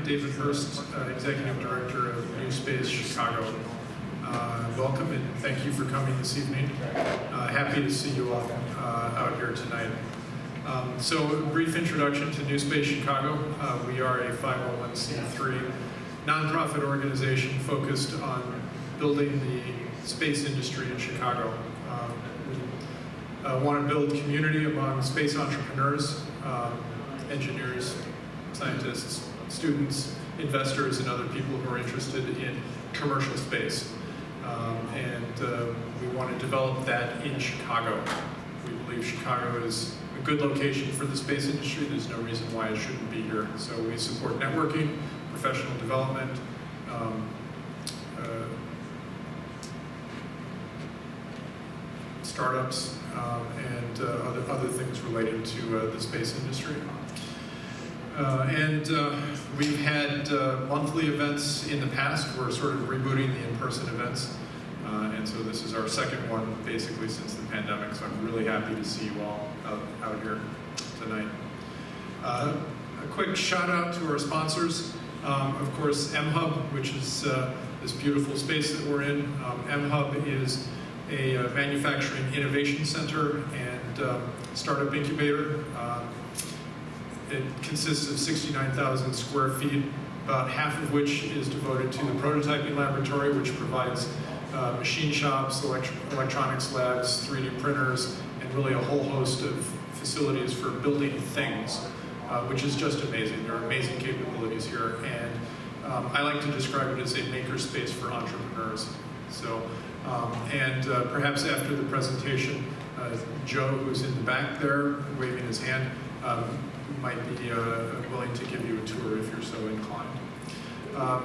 David Hurst, Executive Director of NewSpace Chicago. Welcome and thank you for coming this evening. Happy to see you all out here tonight. So a brief introduction to NewSpace Chicago. We are a 501c3 nonprofit organization focused on building the space industry in Chicago. We want to build community among space entrepreneurs, engineers, scientists, students, investors, and other people who are interested in commercial space. We want to develop that in Chicago. We believe Chicago is a good location for the space industry. There's no reason why it shouldn't be here. So we support networking, professional development, startups, and other things related to the space industry. We've had monthly events in the past. We're sort of rebooting the in-person events. And so this is our second one, basically, since the pandemic. So I'm really happy to see you all out here tonight. A quick shout out to our sponsors. Of course, M-Hub, which is this beautiful space that we're in. M-Hub is a manufacturing innovation center and startup incubator. It consists of 69,000 square feet, about half of which is devoted to the prototyping laboratory, which provides machine shops, electronics labs, 3D printers, and really a whole host of facilities for building things, which is just amazing. There are amazing capabilities here, and I like to describe it as a makerspace for entrepreneurs. So, perhaps after the presentation, Joe, who's in the back there, waving his hand, might be willing to give you a tour if you're so inclined.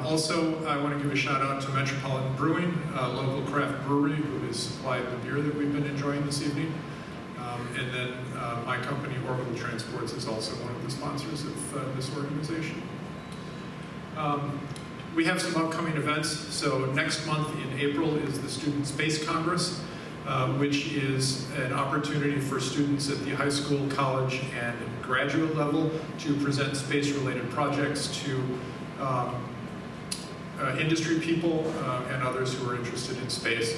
Also, I want to give a shout out to Metropolitan Brewing, a local craft brewery who has supplied the beer that we've been enjoying this evening. And then my company, Orbital Transports, is also one of the sponsors of this organization. We have some upcoming events. So next month in April is the Student Space Congress, which is an opportunity for students at the high school, college, and graduate level to present space-related projects to industry people and others who are interested in space.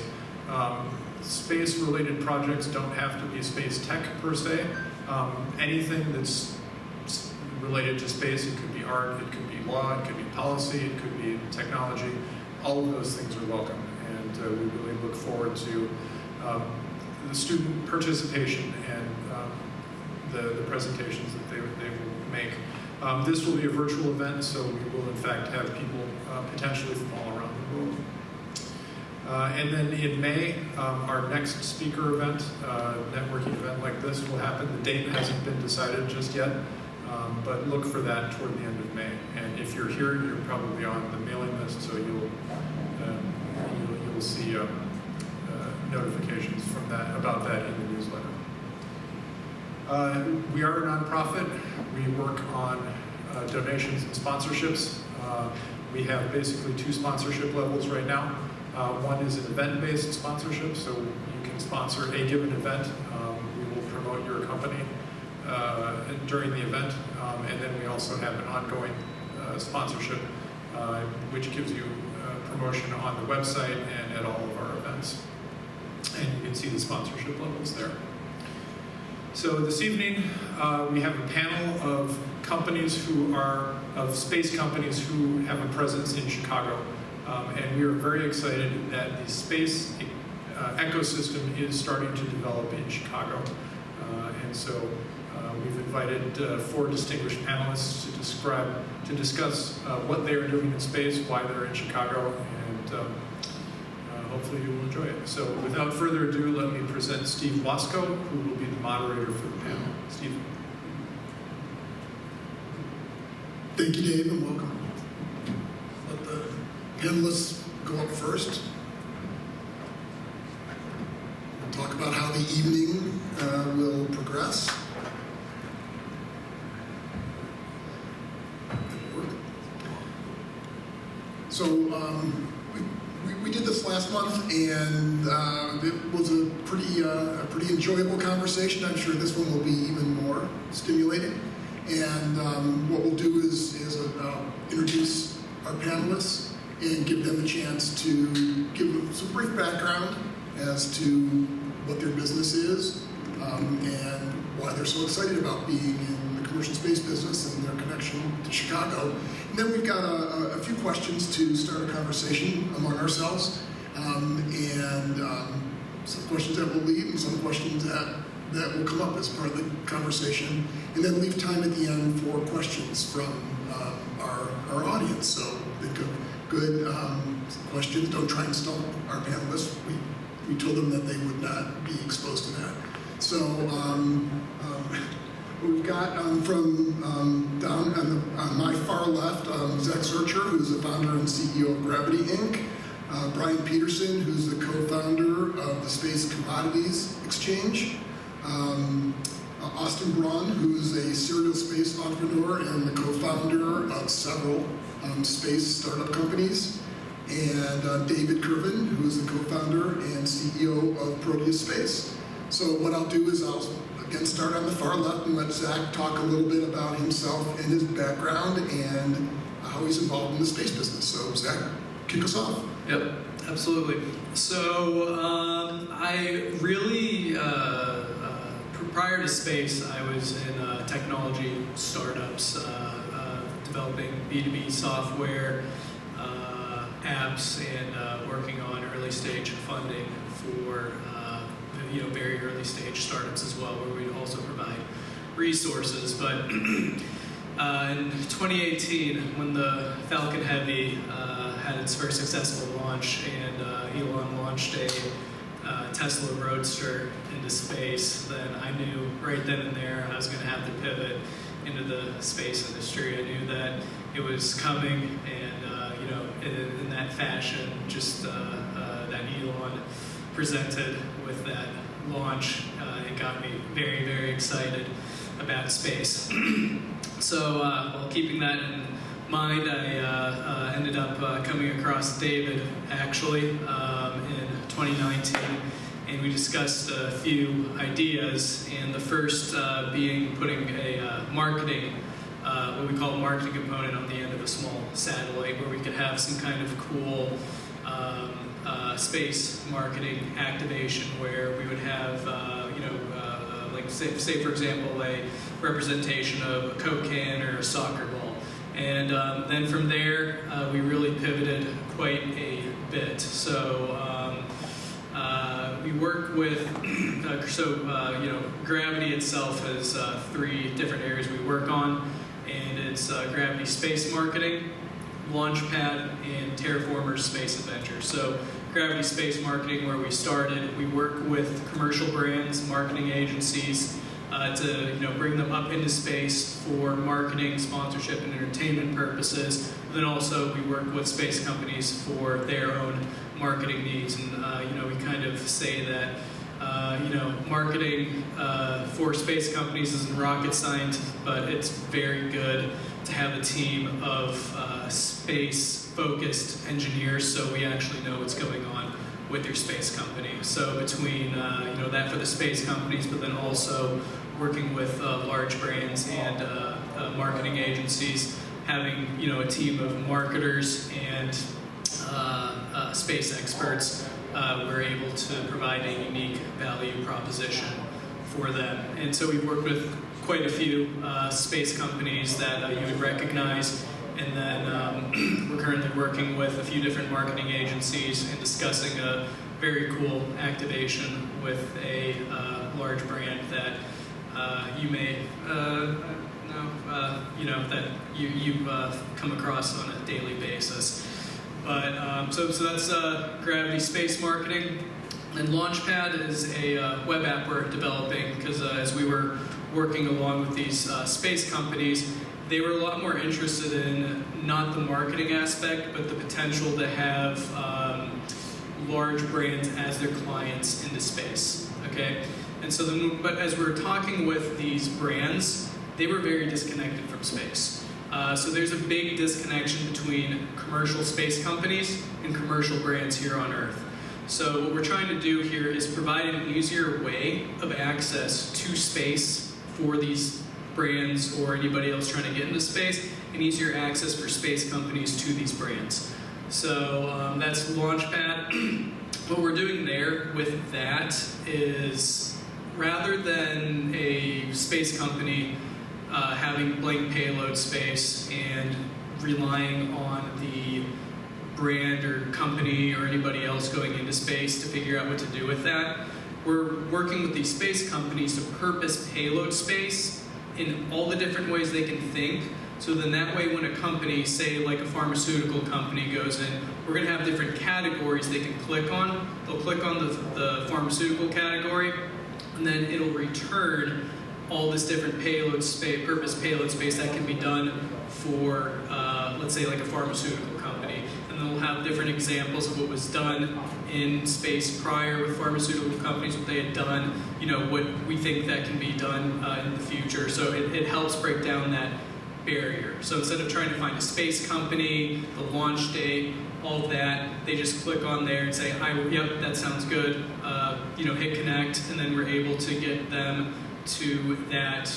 Space-related projects don't have to be space tech per se. Anything that's related to space, it could be art, it could be law, it could be policy, it could be technology. All of those things are welcome, and we really look forward to the student participation and the presentations that they will make. This will be a virtual event, so we will in fact have people potentially from all around the world. And then in May, our next speaker event, networking event like this will happen. The date hasn't been decided just yet, but look for that toward the end of May. And if you're here, you're probably on the mailing list, so you'll see notifications from about that in the newsletter. We are a nonprofit. We work on donations and sponsorships. We have basically two sponsorship levels right now. One is an event-based sponsorship, so you can sponsor a given event. We will promote your company during the event, and then we also have an ongoing sponsorship, which gives you promotion on the website and at all of our events. And you can see the sponsorship levels there. So this evening, we have a panel of companies of space companies who have a presence in Chicago. And we are very excited that the space ecosystem is starting to develop in Chicago. And so we've invited 4 distinguished panelists to discuss what they are doing in space, why they're in Chicago, and hopefully you will enjoy it. So without further ado, let me present Steve Wasco, who will be the moderator for the panel. Steve. Thank you, Dave, and welcome. Let the panelists go up first. We'll talk about how the evening will progress. So we did this last month, and it was a pretty enjoyable conversation. I'm sure this one will be even more stimulating. And what we'll do is introduce our panelists and give them a chance to give some brief background as to what their business is and why they're so excited about being in the commercial space business and their connection to Chicago. And then we've got a few questions to start a conversation among ourselves, and some questions that we'll leave and some questions that will come up as part of the conversation, and then leave time at the end for questions from our audience. So think of good questions. Don't try and stump our panelists. We told them that they would not be exposed to that. So we've got from down on my far left, Zach Searcher, who's the founder and CEO of Gravity Inc., Brian Peterson, who's the co-founder of the Space Commodities Exchange, Austin Bran, who's a serial space entrepreneur and the co-founder of several space startup companies, and David Kervin, who's the co-founder and CEO of Proteus Space. So what I'll do is I'll again start on the far left and let Zach talk a little bit about himself and his background and how he's involved in the space business. So Zach, kick us off. Yep, absolutely. So I really, prior to space, I was in technology startups, developing B2B software, apps, and working on early stage funding for very early stage startups as well, where we'd also provide resources. But in 2018, when the Falcon Heavy had its first successful launch, and Elon launched a Tesla Roadster into space, then I knew right then and there I was going to have to pivot into the space industry. I knew that it was coming, and in that fashion, just that Elon presented with that launch, it got me very, very excited about space. So while keeping that in mind, I ended up coming across David actually in 2019, and we discussed a few ideas, and the first being putting a marketing, what we call a marketing component on the end of a small satellite, where we could have some kind of cool space marketing activation, where we would have, like say for example, a representation of a Coke can or a soccer ball. And then from there, we really pivoted quite a bit. So we work with, Gravity itself has 3 different areas we work on, and it's Gravity Space Marketing, Launchpad, and Terraformer Space Adventure. So Gravity Space Marketing, where we started, we work with commercial brands, marketing agencies, to bring them up into space for marketing, sponsorship, and entertainment purposes. But then also we work with space companies for their own marketing needs, and we kind of say that marketing for space companies isn't rocket science, but it's very good to have a team of space-focused engineers, so we actually know what's going on with your space company. So between that for the space companies, but then also working with large brands and marketing agencies, having a team of marketers and space experts, we're able to provide a unique value proposition for them. And so we've worked with quite a few space companies that you would recognize, and then we're currently working with a few different marketing agencies and discussing a very cool activation with a large brand that you may that you come across on a daily basis. But so that's Gravity Space Marketing. And Launchpad is a web app we're developing, because as we were working along with these space companies, they were a lot more interested in not the marketing aspect, but the potential to have large brands as their clients into space. Okay, and so then, but as we were talking with these brands, they were very disconnected from space. So there's a big disconnection between commercial space companies and commercial brands here on Earth. So what we're trying to do here is provide an easier way of access to space for these brands or anybody else trying to get into space, and easier access for space companies to these brands. So that's Launchpad. What we're doing there with that is, rather than a space company having blank payload space and relying on the brand or company or anybody else going into space to figure out what to do with that, we're working with these space companies to purpose payload space in all the different ways they can think. So then that way, when a company, say like a pharmaceutical company, goes in, we're going to have different categories they can click on. They'll click on the pharmaceutical category, and then it'll return all this different payload space, purpose payload space that can be done for, let's say, like a pharmaceutical company. And then we'll have different examples of what was done in space prior with pharmaceutical companies, what they had done, you know, what we think that can be done in the future. So it helps break down that barrier. So instead of trying to find a space company, the launch date, all of that, they just click on there and say, yep, that sounds good, you know, hit connect, and then we're able to get them to that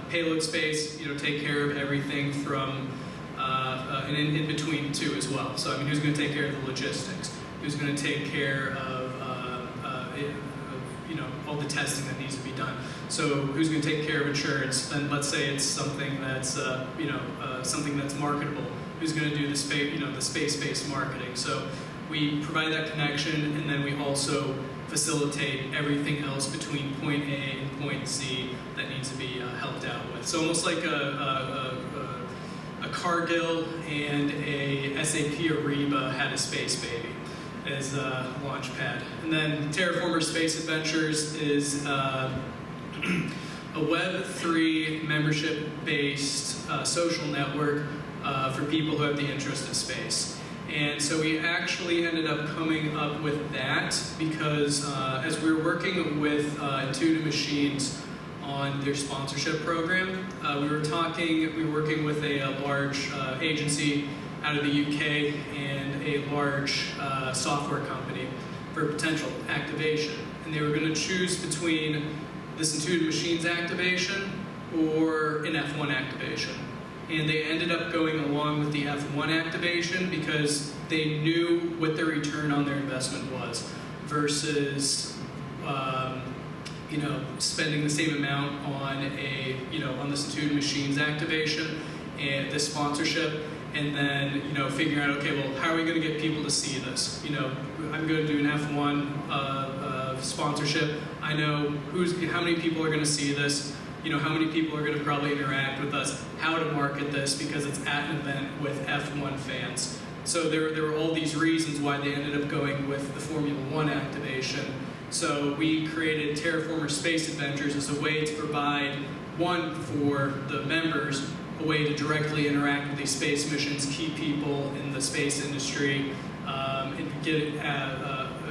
payload space, you know, take care of everything from, and in between too as well. So I mean, who's going to take care of the logistics? Who's going to take care of you know, all the testing that needs to be done? So who's going to take care of insurance? And let's say it's something that's you know, something that's marketable. Who's going to do the space, you know, the space-based marketing? So we provide that connection, and then we also facilitate everything else between point A and point Z that needs to be helped out with. So almost like a Cargill and a SAP Ariba had a space baby as a Launchpad. And then Terraformer Space Adventures is a Web3 membership-based social network for people who have the interest in space. And so we actually ended up coming up with that because as we were working with Intuitive Machines on their sponsorship program, we were working with a large agency out of the UK and a large software company for potential activation. And they were going to choose between this Intuitive Machines activation or an F1 activation. And they ended up going along with the F1 activation because they knew what their return on their investment was versus you know, spending the same amount on on this Intuitive Machines activation and this sponsorship, and then, you know, figuring out, okay, well, how are we going to get people to see this? You know, I'm going to do an F1 sponsorship. I know how many people are going to see this. You know, how many people are going to probably interact with us, how to market this because it's at an event with F1 fans. So there were all these reasons why they ended up going with the Formula One activation. So we created Terraformer Space Adventures as a way to provide, one, for the members, a way to directly interact with these space missions, keep people in the space industry, and get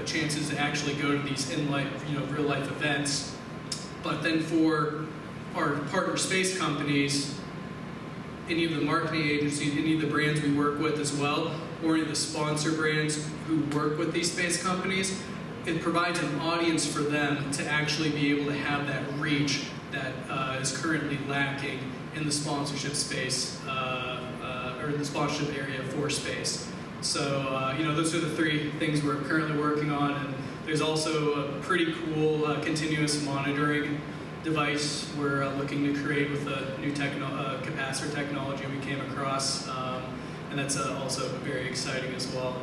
chances to actually go to these in-life, you know, real-life events. But then for our partner space companies, any of the marketing agencies, any of the brands we work with as well, or any of the sponsor brands who work with these space companies, it provides an audience for them to actually be able to have that reach that is currently lacking in the sponsorship space, or the sponsorship area for space. So, you know, those are the three things we're currently working on. And there's also a pretty cool continuous monitoring device we're looking to create with a new capacitor technology we came across, and that's also very exciting as well.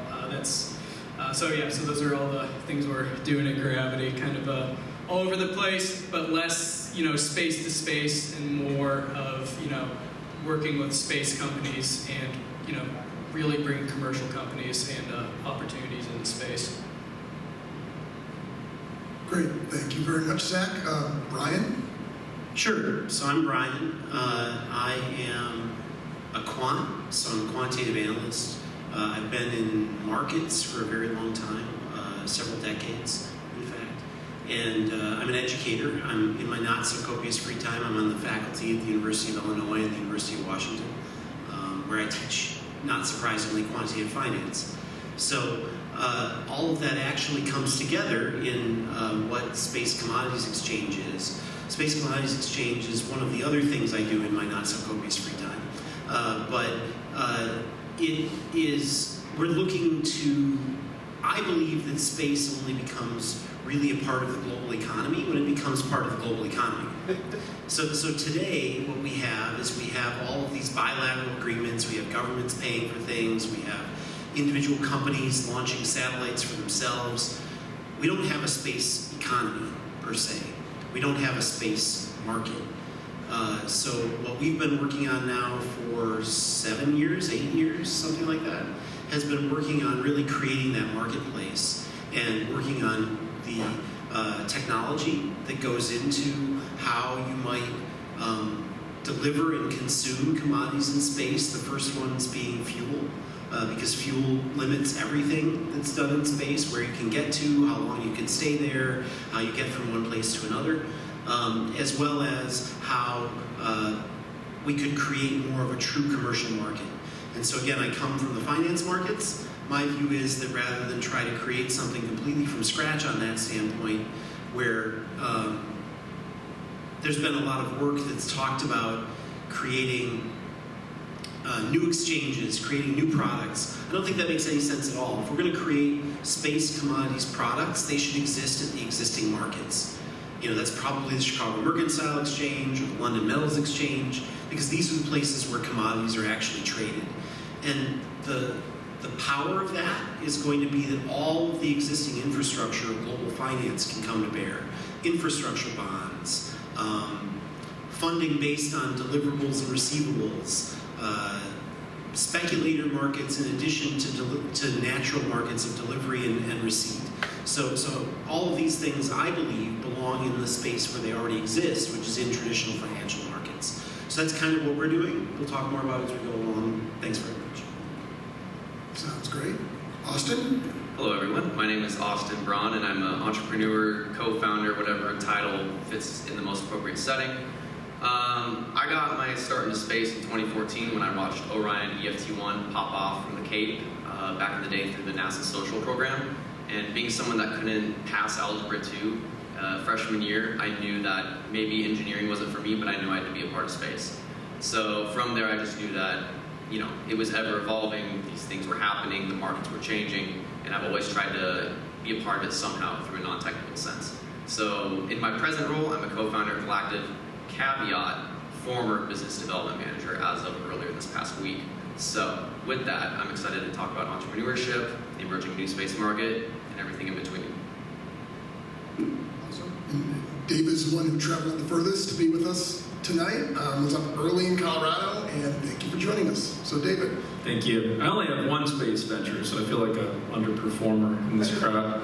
So those are all the things we're doing at Gravity, kind of all over the place, but less, you know, space to space and more of, you know, working with space companies and, you know, really bringing commercial companies and opportunities into space. Great, thank you very much, Zach. Brian? Sure, so I'm Brian. I am a quant, so I'm a quantitative analyst. I've been in markets for a very long time, several decades, in fact. And I'm an educator. I'm in my not so copious free time. I'm on the faculty at the University of Illinois and the University of Washington, where I teach, not surprisingly, quantitative finance. So all of that actually comes together in what Space Commodities Exchange is. Space Commodities Exchange is one of the other things I do in my not so copious free time. It is, we're looking to, I believe that space only becomes really a part of the global economy when it becomes part of the global economy. So today, what we have is we have all of these bilateral agreements, we have governments paying for things, we have individual companies launching satellites for themselves. We don't have a space economy, per se. We don't have a space market. So what we've been working on now for 7 years, 8 years, something like that, has been working on really creating that marketplace and working on the technology that goes into how you might deliver and consume commodities in space. The first ones being fuel, because fuel limits everything that's done in space, where you can get to, how long you can stay there, how you get from one place to another, as well as how we could create more of a true commercial market. And so again, I come from the finance markets. My view is that rather than try to create something completely from scratch on that standpoint, where there's been a lot of work that's talked about creating new exchanges, creating new products. I don't think that makes any sense at all. If we're going to create space commodities products, they should exist at the existing markets. You know, that's probably the Chicago Mercantile Exchange or the London Metals Exchange, because these are the places where commodities are actually traded. And the power of that is going to be that all of the existing infrastructure of global finance can come to bear. Infrastructure bonds, funding based on deliverables and receivables, speculator markets in addition to natural markets of delivery and receipt. So all of these things, I believe, belong in the space where they already exist, which is in traditional financial markets. So that's kind of what we're doing. We'll talk more about it as we go along. Thanks very much. Sounds great. Austin? Hello everyone, my name is Austin Bran and I'm an entrepreneur, co-founder, whatever title fits in the most appropriate setting. I got my start into space in 2014 when I watched Orion EFT-1 pop off from the Cape back in the day through the NASA Social Program. And being someone that couldn't pass Algebra 2 freshman year, I knew that maybe engineering wasn't for me, but I knew I had to be a part of space. So from there I just knew that, you know, it was ever evolving, these things were happening, the markets were changing, and I've always tried to be a part of it somehow through a non-technical sense. So in my present role, I'm a co-founder of Galactiv, caveat, former business development manager as of earlier this past week. So with that, I'm excited to talk about entrepreneurship, the emerging new space market, and everything in between. Awesome. Dave is the one who traveled the furthest to be with us tonight. Was up early in Colorado, and thank you for joining us. So David. Thank you. I only have one space venture, so I feel like an underperformer in this crowd.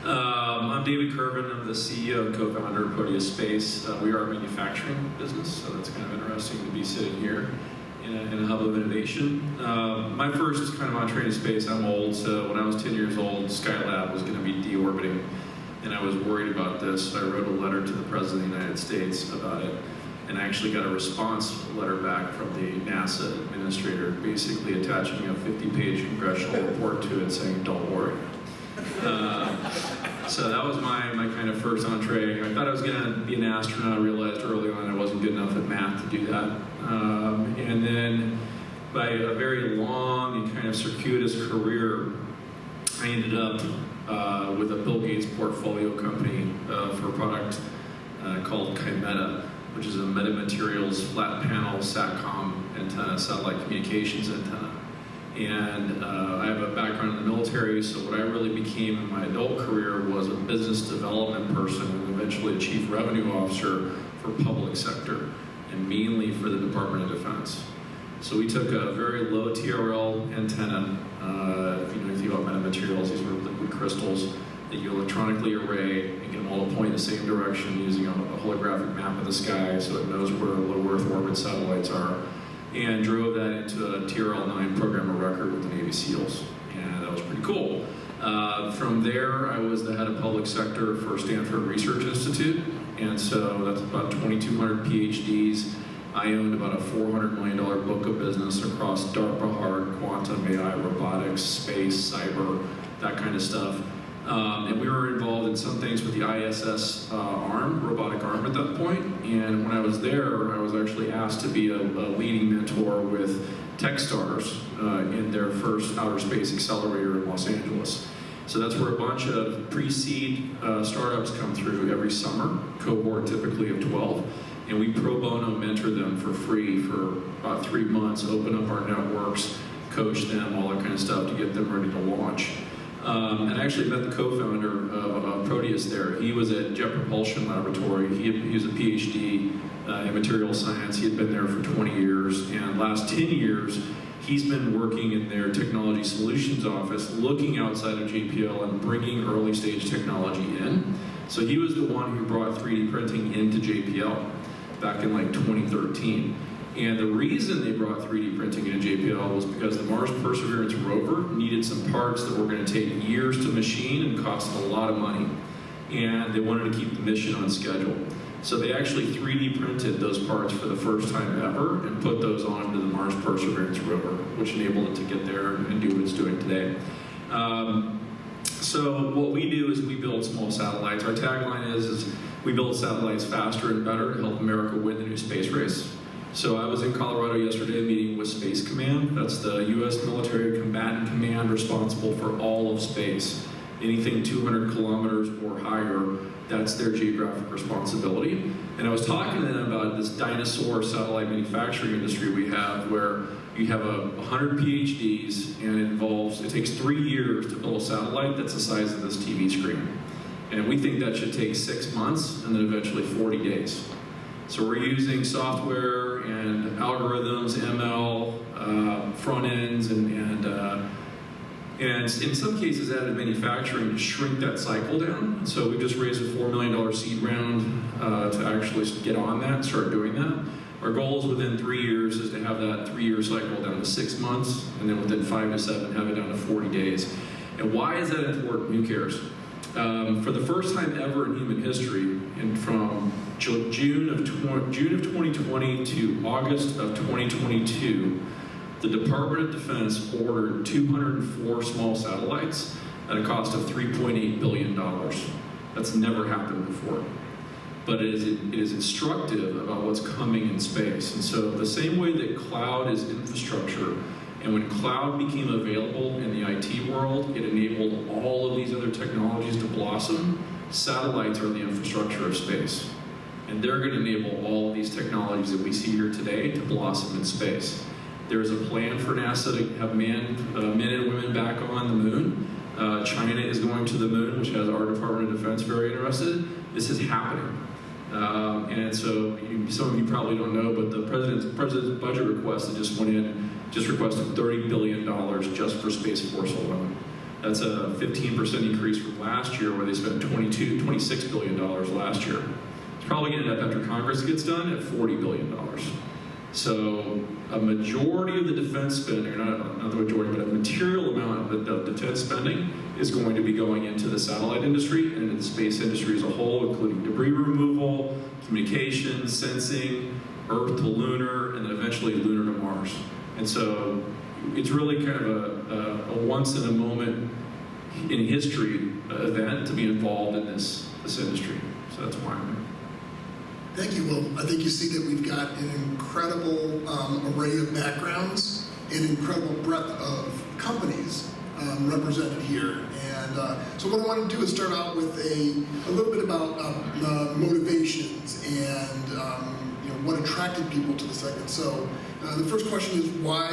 I'm David Kervin. I'm the CEO and co-founder of Proteus Space. We are a manufacturing business, so that's kind of interesting to be sitting here in a hub of innovation. My first kind of entree into space, I'm old, so when I was 10 years old, Skylab was going to be deorbiting, and I was worried about this, so I wrote a letter to the President of the United States about it, and I actually got a response letter back from the NASA administrator, basically attaching a 50-page congressional report to it saying, don't worry. So that was my kind of first entree. I thought I was going to be an astronaut. I realized early on I wasn't good enough at math to do that. And then by a very long and kind of circuitous career, I ended up with a Bill Gates portfolio company for a product called Chimeta, which is a metamaterials flat panel SATCOM antenna, satellite communications antenna. And I have a background in the military, so what I really became in my adult career was a business development person and eventually a chief revenue officer for public sector, and mainly for the Department of Defense. So we took a very low TRL antenna. If you know anything about metamaterials, these were liquid crystals that you electronically array and get them all to point in the same direction using a holographic map of the sky so it knows where low Earth orbit satellites are, and drove that into a TRL-9 program of record with the Navy SEALs, and that was pretty cool. From there, I was the head of public sector for Stanford Research Institute, and so that's about 2,200 PhDs. I owned about a $400 million book of business across DARPA, hard, quantum, AI, robotics, space, cyber, that kind of stuff. And we were involved in some things with the ISS robotic arm at that point. And when I was there, I was actually asked to be a leading mentor with Techstars in their first outer space accelerator in Los Angeles. So that's where a bunch of pre-seed startups come through every summer, cohort typically of 12. And we pro bono mentor them for free for about 3 months, open up our networks, coach them, all that kind of stuff to get them ready to launch. And I actually met the co-founder of Proteus there. He was at Jet Propulsion Laboratory. He was a PhD in material science. He had been there for 20 years. And last 10 years, he's been working in their technology solutions office, looking outside of JPL and bringing early stage technology in. So he was the one who brought 3D printing into JPL back in like 2013. And the reason they brought 3D printing into JPL was because the Mars Perseverance rover needed some parts that were going to take years to machine and cost a lot of money. And they wanted to keep the mission on schedule. So they actually 3D printed those parts for the first time ever and put those onto the Mars Perseverance rover, which enabled it to get there and do what it's doing today. So what we do is we build small satellites. Our tagline is we build satellites faster and better to help America win the new space race. So I was in Colorado yesterday meeting with Space Command. That's the U.S. Military Combatant Command responsible for all of space. Anything 200 kilometers or higher, that's their geographic responsibility. And I was talking to them about this dinosaur satellite manufacturing industry we have, where you have 100 PhDs, and it takes 3 years to build a satellite that's the size of this TV screen. And we think that should take 6 months and then eventually 40 days. So we're using software and algorithms, ML, front ends, and in some cases additive manufacturing to shrink that cycle down. So we just raised a $4 million seed round to actually get on that and start doing that. Our goal is within 3 years is to have that 3-year cycle down to 6 months, and then within 5 to 7 have it down to 40 days. And why is that important? Who cares? For the first time ever in human history, and from June of 2020 to August of 2022, the Department of Defense ordered 204 small satellites at a cost of $3.8 billion. That's never happened before. But it is instructive about what's coming in space. And so the same way that cloud is infrastructure, and when cloud became available in the IT world, it enabled all of these other technologies to blossom. Satellites are the infrastructure of space. And they're going to enable all of these technologies that we see here today to blossom in space. There is a plan for NASA to have men and women back on the moon. China is going to the moon, which has our Department of Defense very interested. This is happening. And so some of you probably don't know, but the president's budget request that just went in just requested $30 billion just for Space Force alone. That's a 15% increase from last year, where they spent $26 billion last year. It's probably going to end up, after Congress gets done, at $40 billion. So a majority of the defense spending, or not the majority, but a material amount of the defense spending is going to be going into the satellite industry and into the space industry as a whole, including debris removal, communications, sensing, Earth to lunar, and then eventually lunar to Mars. And so it's really kind of a once in a moment in history event to be involved in this industry. So that's why I'm here. Thank you. Well, I think you see that we've got an incredible array of backgrounds and incredible breadth of companies represented here. And so what I want to do is start out with a little bit about motivations and what attracted people to the segment. So the first question is, why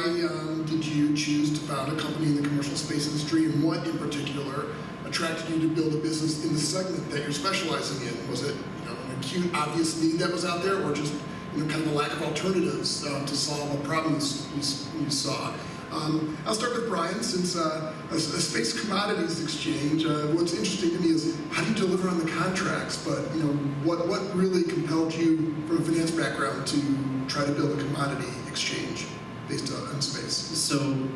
did you choose to found a company in the commercial space industry, and what in particular attracted you to build a business in the segment that you're specializing in? Was it an acute, obvious need that was out there, or just kind of a lack of alternatives to solve a problem you saw? I'll start with Brian, since a space commodities exchange, what's interesting to me is how do you deliver on the contracts, but what really compelled you from a finance background to try to build a commodity exchange based on space? So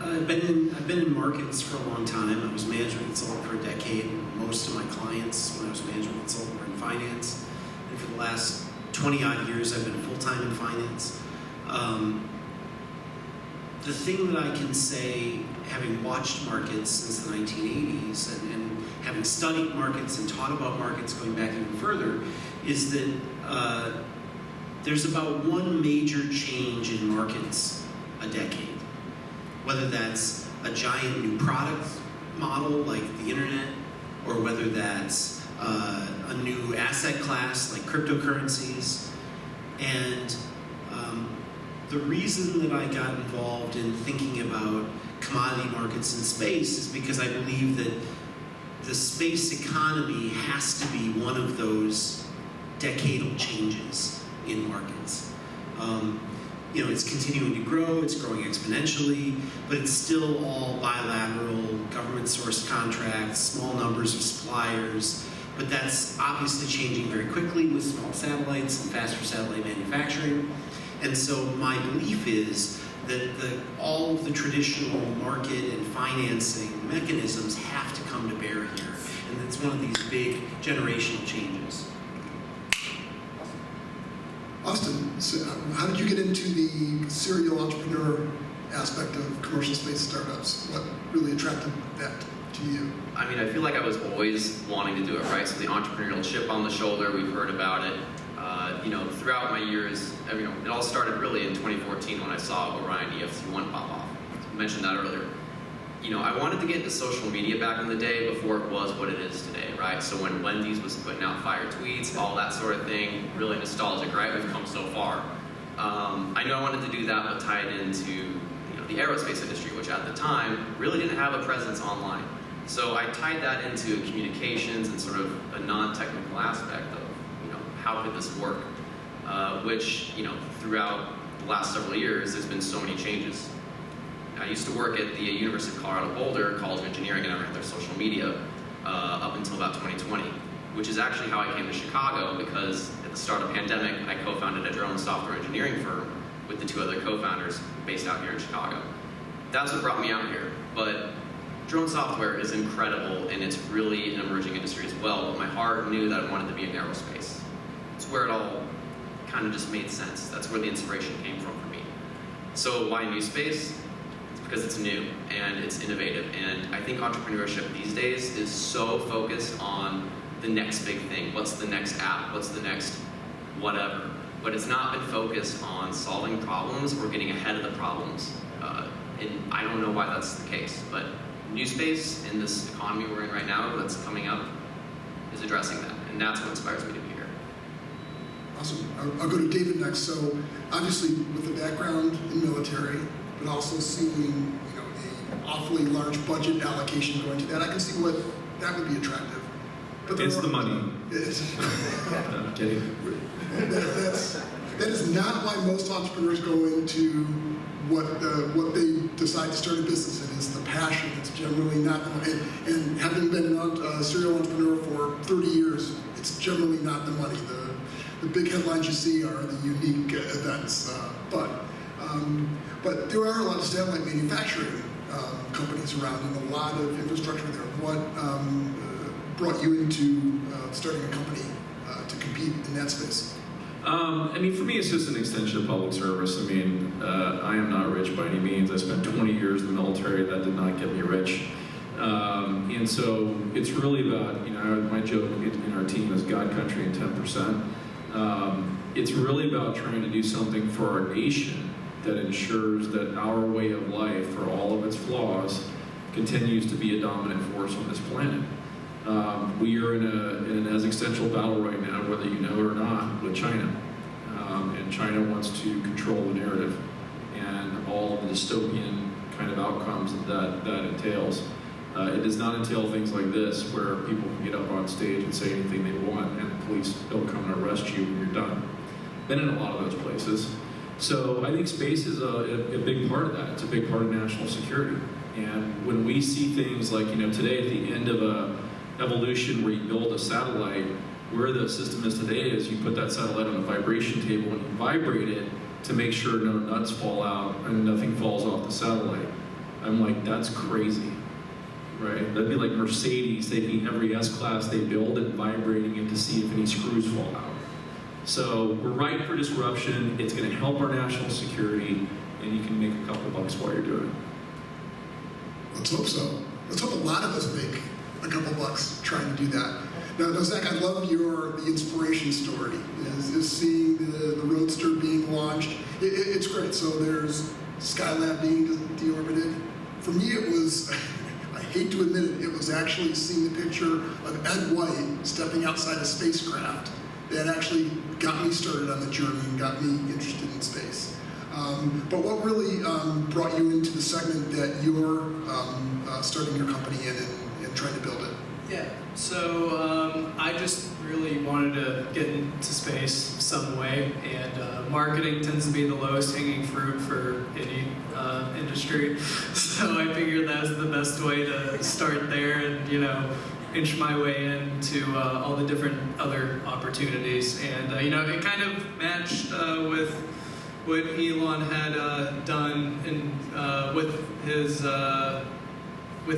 I've been in markets for a long time. I was management consultant for a decade. Most of my clients, when I was management consultant, were in finance. And for the last 20 odd years, I've been full-time in finance. the thing that I can say, having watched markets since the 1980s and having studied markets and taught about markets going back even further, is that there's about one major change in markets a decade. Whether that's a giant new product model like the internet, or whether that's a new asset class like cryptocurrencies. And the reason that I got involved in thinking about commodity markets in space is because I believe that the space economy has to be one of those decadal changes in markets. It's continuing to grow, it's growing exponentially, but it's still all bilateral, government-sourced contracts, small numbers of suppliers, but that's obviously changing very quickly with small satellites and faster satellite manufacturing. And so my belief is that all of the traditional market and financing mechanisms have to come to bear here. And it's one of these big generational changes. Austin, so how did you get into the serial entrepreneur aspect of commercial space startups? What really attracted that to you? I mean, I feel like I was always wanting to do it, right? So the entrepreneurial chip on the shoulder, we've heard about it. Throughout my years, it all started really in 2014 when I saw Orion EFC1 pop off. I mentioned that earlier. I wanted to get into social media back in the day before it was what it is today, right? So when Wendy's was putting out fire tweets, all that sort of thing, really nostalgic, right? We've come so far. I knew I wanted to do that, but tie it into the aerospace industry, which at the time really didn't have a presence online. So I tied that into communications and sort of a non-technical aspect of how could this work, which throughout the last several years there's been so many changes. I used to work at the University of Colorado Boulder College of Engineering, and I ran their social media up until about 2020, which is actually how I came to Chicago, because at the start of the pandemic, I co-founded a drone software engineering firm with the two other co-founders based out here in Chicago. That's what brought me out here. But drone software is incredible, and it's really an emerging industry as well, but my heart knew that I wanted to be in aerospace. It's where it all kind of just made sense. That's where the inspiration came from for me. So why NewSpace? Because it's new and it's innovative, and I think entrepreneurship these days is so focused on the next big thing. What's the next app? What's the next whatever? But it's not been focused on solving problems or getting ahead of the problems. And I don't know why that's the case, but NewSpace in this economy we're in right now that's coming up is addressing that, and that's what inspires me to be here. Awesome. I'll go to David next. So obviously with the background in military, but also seeing an awfully large budget allocation going to that, I can see what that would be attractive. But It's the money. It's, No, I'm kidding. that is not why most entrepreneurs go into what they decide to start a business in. It's the passion. It's generally not the money. And having been a serial entrepreneur for 30 years, it's generally not the money. The big headlines you see are the unique events. But there are a lot of satellite manufacturing companies around and a lot of infrastructure there. What brought you into starting a company to compete in that space? For me, it's just an extension of public service. I am not rich by any means. I spent 20 years in the military. That did not get me rich. And so it's really about, my joke in our team is God, country, and 10%. It's really about trying to do something for our nation that ensures that our way of life, for all of its flaws, continues to be a dominant force on this planet. We are in an existential battle right now, whether you know it or not, with China. And China wants to control the narrative and all of the dystopian kind of outcomes that entails. It does not entail things like this, where people can get up on stage and say anything they want and the police don't come and arrest you when you're done. Been in a lot of those places. So I think space is a big part of that. It's a big part of national security. And when we see things like, today at the end of a evolution where you build a satellite, where the system is today is you put that satellite on a vibration table and you vibrate it to make sure no nuts fall out and nothing falls off the satellite. I'm like, that's crazy, right? That'd be like Mercedes taking every S-Class they build and vibrating it to see if any screws fall out. So we're ripe for disruption. It's going to help our national security. and you can make a couple bucks while you're doing it. Let's hope so. Let's hope a lot of us make a couple bucks trying to do that. Now, Zach, I love the inspiration story, is seeing the Roadster being launched. It's great. So there's Skylab being deorbited. For me, it was, I hate to admit it, it was actually seeing the picture of Ed White stepping outside a spacecraft that actually got me started on the journey and got me interested in space. But what really brought you into the segment that you're starting your company in and trying to build it? Yeah, so I just really wanted to get into space some way, and marketing tends to be the lowest hanging fruit for any industry. So I figured that was the best way to start there and, inch my way into all the different other opportunities. And, it kind of matched with what Elon had done with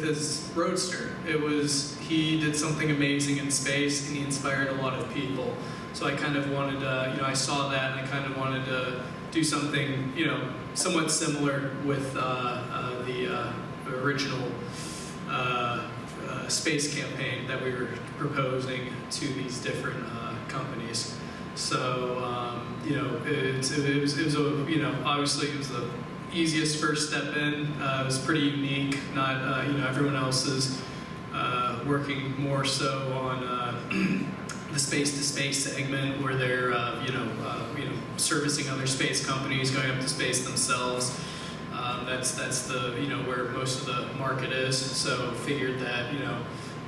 his Roadster. He did something amazing in space, and he inspired a lot of people. So I kind of wanted to, I saw that, and I kind of wanted to do something, somewhat similar with the original space campaign that we were proposing to these different companies. So, it was obviously it was the easiest first step in. It was pretty unique. Not, everyone else is working more so on the space-to-space segment, where they're, servicing other space companies, going up to space themselves. That's the, where most of the market is. So figured that,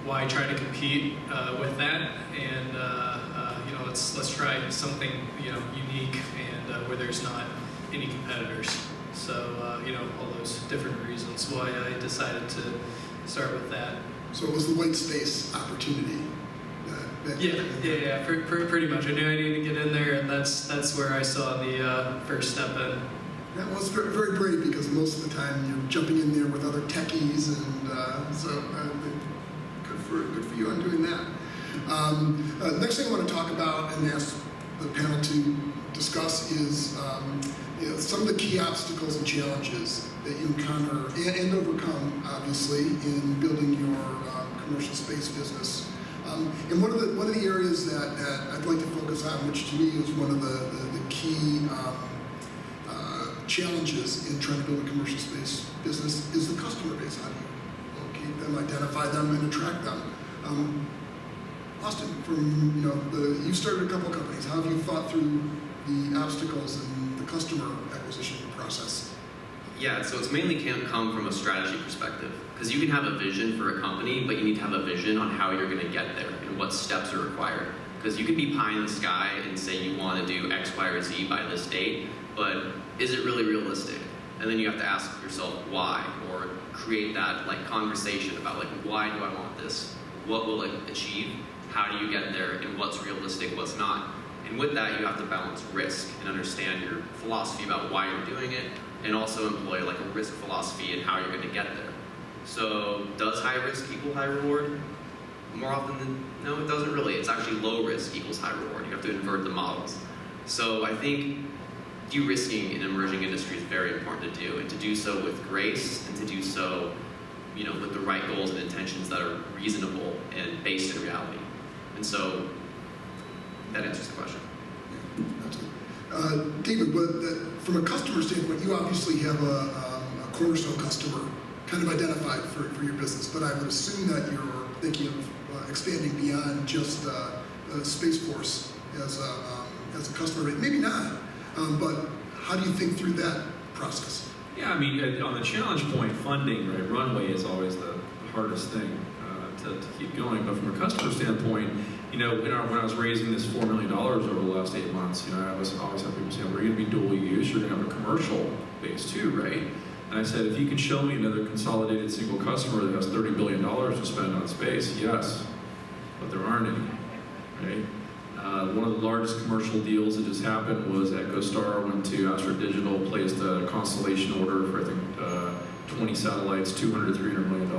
why try to compete with that? And, let's try something, unique and where there's not any competitors. So, all those different reasons why I decided to start with that. So it was the white space opportunity. Yeah, pretty much. I knew I needed to get in there, and that's where I saw the first step in. That was very, very brave, because most of the time you're jumping in there with other techies, and good for you on doing that. Next thing I want to talk about and ask the panel to discuss is some of the key obstacles and challenges that you encounter and overcome, obviously, in building your commercial space business. And one of the areas that I'd like to focus on, which to me is one of the key challenges in trying to build a commercial space business, is the customer base. How do you locate them, identify them, and attract them? Austin, you started a couple of companies. How have you thought through the obstacles and the customer acquisition process? Yeah, so it's mainly can't come from a strategy perspective, because you can have a vision for a company, but you need to have a vision on how you're going to get there and what steps are required. Because you could be pie in the sky and say you want to do X, Y, or Z by this date, but is it really realistic? And then you have to ask yourself why, or create that conversation about why do I want this? What will it achieve? How do you get there? And what's realistic, what's not? And with that, you have to balance risk and understand your philosophy about why you're doing it, and also employ a risk philosophy and how you're going to get there. So does high risk equal high reward? More often than no, it doesn't really. It's actually low risk equals high reward. You have to invert the models. So I think de-risking in emerging industry is very important to do, and to do so with grace, and to do so with the right goals and intentions that are reasonable and based in reality. And so that answers the question. David, from a customer standpoint, you obviously have a cornerstone customer kind of identified for your business, but I would assume that you're thinking of expanding beyond just Space Force as a customer. Maybe not, but how do you think through that process? Yeah, I mean, on the challenge point, funding, right? Runway is always the hardest thing to keep going. But from a customer standpoint, when I was raising this $4 million over the last 8 months, I was always have people saying, we're going to be dual use, you're going to have a commercial base too, right? And I said, if you can show me another consolidated single customer that has $30 billion to spend on space, yes, but there aren't any, right? One of the largest commercial deals that just happened was EchoStar went to Astra Digital, placed a constellation order for, I think, 20 satellites, $200 to $300 million.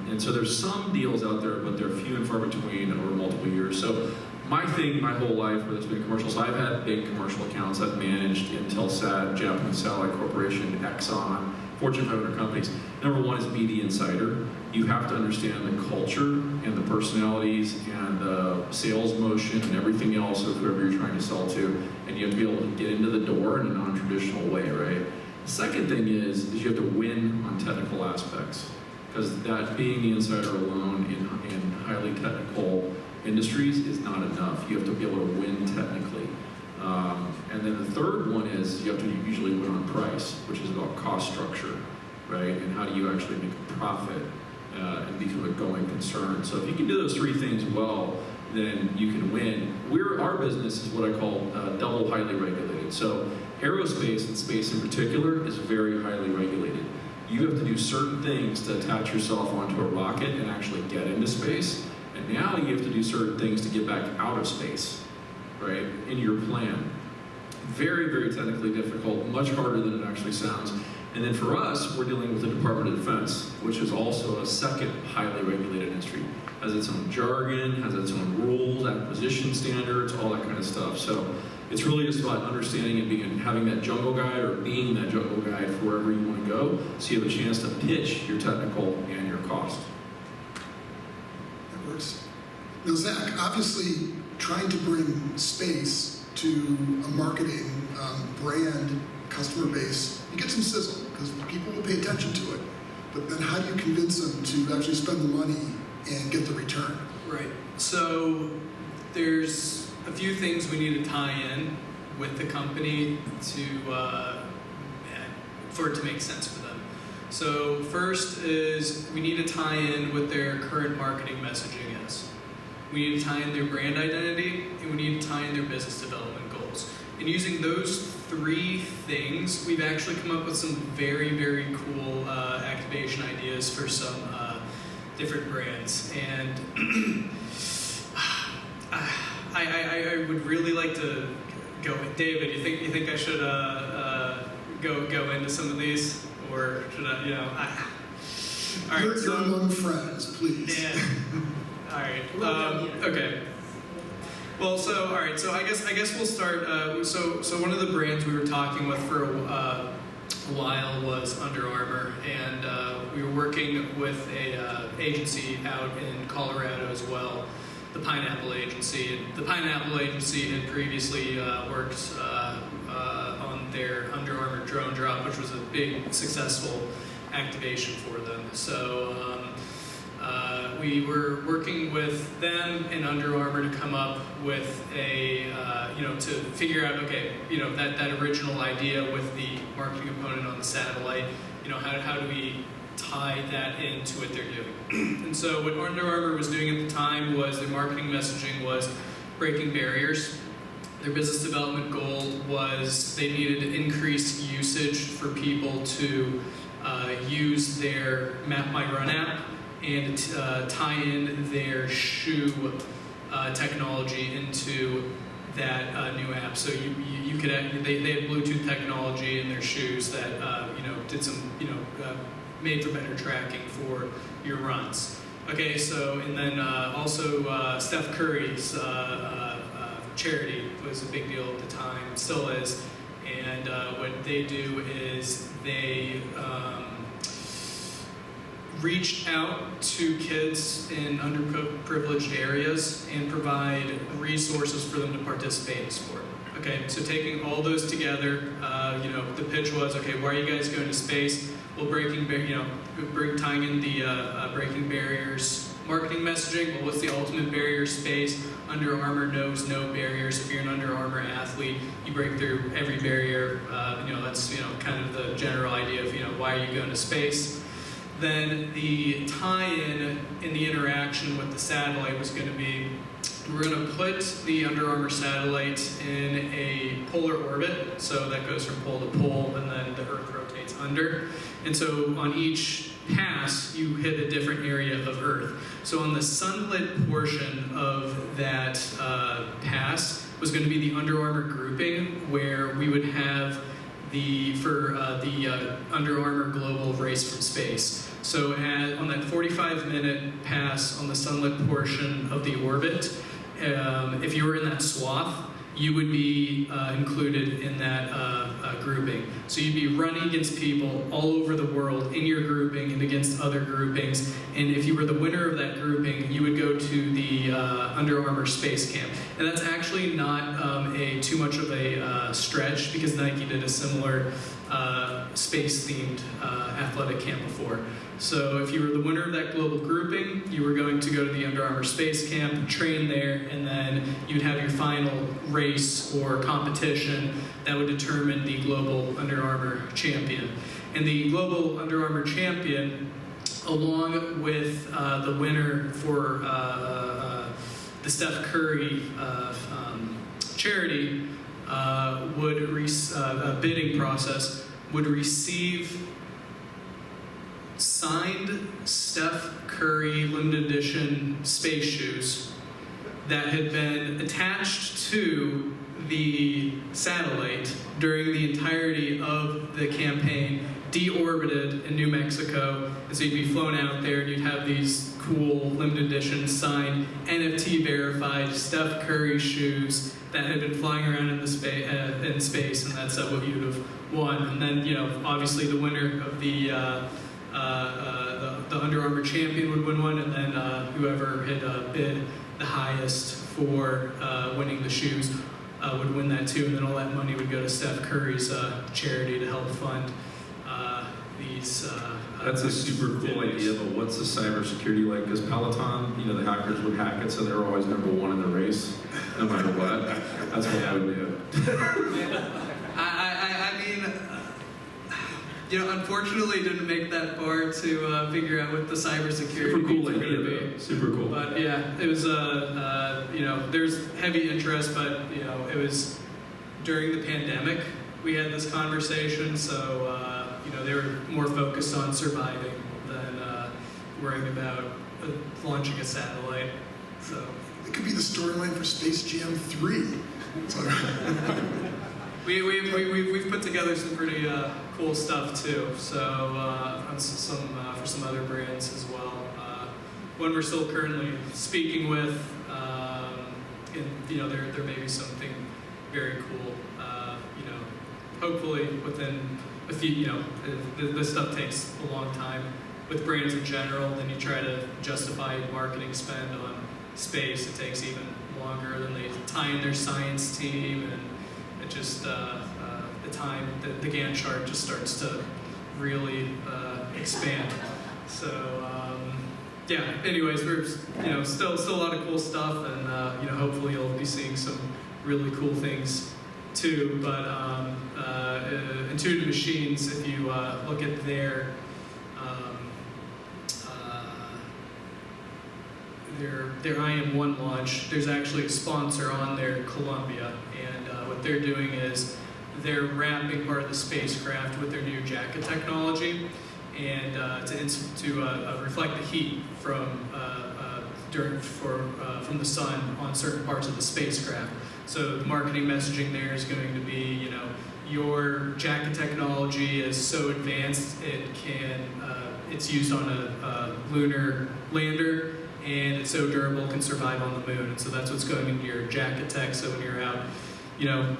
And so there's some deals out there, but they're few and far between over multiple years. So my thing, my whole life, whether it's been commercial, so I've had big commercial accounts. I've managed Intelsat, Japanese Satellite Corporation, Exxon, Fortune 500 companies. Number one is be the insider. You have to understand the culture and the personalities and the sales motion and everything else of whoever you're trying to sell to, and you have to be able to get into the door in a non-traditional way, right? The second thing is you have to win on technical aspects, because that being the insider alone in highly technical industries is not enough. You have to be able to win technically. And then the third one is you have to usually win on price, which is about cost structure, right? And how do you actually make a profit and become a going concern. So if you can do those three things well, then you can win. Our business is what I call double highly regulated. So aerospace and space in particular is very highly regulated. You have to do certain things to attach yourself onto a rocket and actually get into space. And now you have to do certain things to get back out of space, right, in your plan. Very, very technically difficult, much harder than it actually sounds. And then for us, we're dealing with the Department of Defense, which is also a second highly regulated industry. Has its own jargon, has its own rules, acquisition standards, all that kind of stuff. So it's really just about understanding and having that jungle guide or being that jungle guide for wherever you want to go, so you have a chance to pitch your technical and your cost. That works. Now, Zach, obviously trying to bring space to a marketing brand customer base, you get some sizzle because people will pay attention to it. But then how do you convince them to actually spend the money and get the return? Right. So there's a few things we need to tie in with the company for it to make sense for them. So first is we need to tie in what their current marketing messaging is. We need to tie in their brand identity, and we need to tie in their business development goals. And using those three things, we've actually come up with some very, very cool activation ideas for some different brands. And I would really like to go with David. You think I should go into some of these, or should I? All right, You're among friends, please. Yeah. All right. Okay. Well, so all right. So I guess we'll start. So one of the brands we were talking with for a while was Under Armour, and we were working with a agency out in Colorado as well, the Pineapple Agency. And the Pineapple Agency had previously worked on their Under Armour drone drop, which was a big successful activation for them. So we were working with them and Under Armour to come up with a, to figure out, okay, that original idea with the marketing component on the satellite, how do we tie that into what they're doing? And so what Under Armour was doing at the time was their marketing messaging was breaking barriers. Their business development goal was they needed increased usage for people to use their Map My Run app and tie in their shoe technology into that new app. So you could they had Bluetooth technology in their shoes that did some made for better tracking for your runs. Okay, so and then also Steph Curry's charity was a big deal at the time, still is, and what they do is they reach out to kids in underprivileged areas and provide resources for them to participate in sport. Okay, so taking all those together, the pitch was, okay, why are you guys going to space? Well, tying in the breaking barriers marketing messaging. Well, what's the ultimate barrier? Space. Under Armour knows no barriers. If you're an Under Armour athlete, you break through every barrier. That's kind of the general idea of why are you going to space. Then the tie-in in the interaction with the satellite was going to be, we're going to put the Under Armour satellite in a polar orbit, so that goes from pole to pole, and then the Earth rotates under. And so on each pass, you hit a different area of Earth. So on the sunlit portion of that pass was going to be the Under Armour grouping, where we would have the Under Armour Global Race from Space. So on that 45-minute pass on the sunlit portion of the orbit, if you were in that swath, you would be included in that grouping. So you'd be running against people all over the world in your grouping and against other groupings. And if you were the winner of that grouping, you would go to the Under Armour Space Camp. And that's actually not too much of a stretch, because Nike did a similar space-themed athletic camp before. So if you were the winner of that global grouping, you were going to go to the Under Armour Space Camp, train there, and then you'd have your final race or competition that would determine the global Under Armour champion. And the global Under Armour champion, along with the winner for the Steph Curry charity, bidding process, would receive signed Steph Curry limited edition space shoes that had been attached to the satellite during the entirety of the campaign, deorbited in New Mexico, and so you'd be flown out there and you'd have these cool limited edition signed NFT verified Steph Curry shoes that had been flying around in space, and that's what you'd have won. And then, you know, obviously the winner of the Under Armour champion would win one, and then whoever had bid the highest for winning the shoes would win that too, and then all that money would go to Steph Curry's charity to help fund these. That's a super cool idea, but what's the cybersecurity like? Because Peloton, you know, the hackers would hack it, so they're always number one in the race, no matter what. That's what I would do. I mean, you know, unfortunately, didn't make that far to figure out what the cybersecurity Super cool needs are idea, going to be. though. Super cool. But yeah, it was you know, there's heavy interest, but you know, it was during the pandemic we had this conversation, so you know, they were more focused on surviving than worrying about launching a satellite. So It could be the storyline for Space Jam 3. we've put together some pretty cool stuff too. So on for some other brands as well. One we're still currently speaking with. And you know, there may be something very cool. You know, hopefully within a few. You know, this stuff takes a long time with brands in general. Then you try to justify marketing spend on space. It takes even longer. Then they tie in their science team, and it just the time the Gantt chart just starts to really expand. So. Yeah. Anyways, we're still a lot of cool stuff, and hopefully you'll be seeing some really cool things too. But Intuitive Machines, if you look at their IM1 launch, there's actually a sponsor on there, Columbia, and what they're doing is they're wrapping part of the spacecraft with their new jacket technology, and to reflect the heat from from the sun on certain parts of the spacecraft. So the marketing messaging there is going to be, your jacket technology is so advanced it's used on a lunar lander, and it's so durable it can survive on the moon. And so that's what's going into your jacket tech. So when you're out,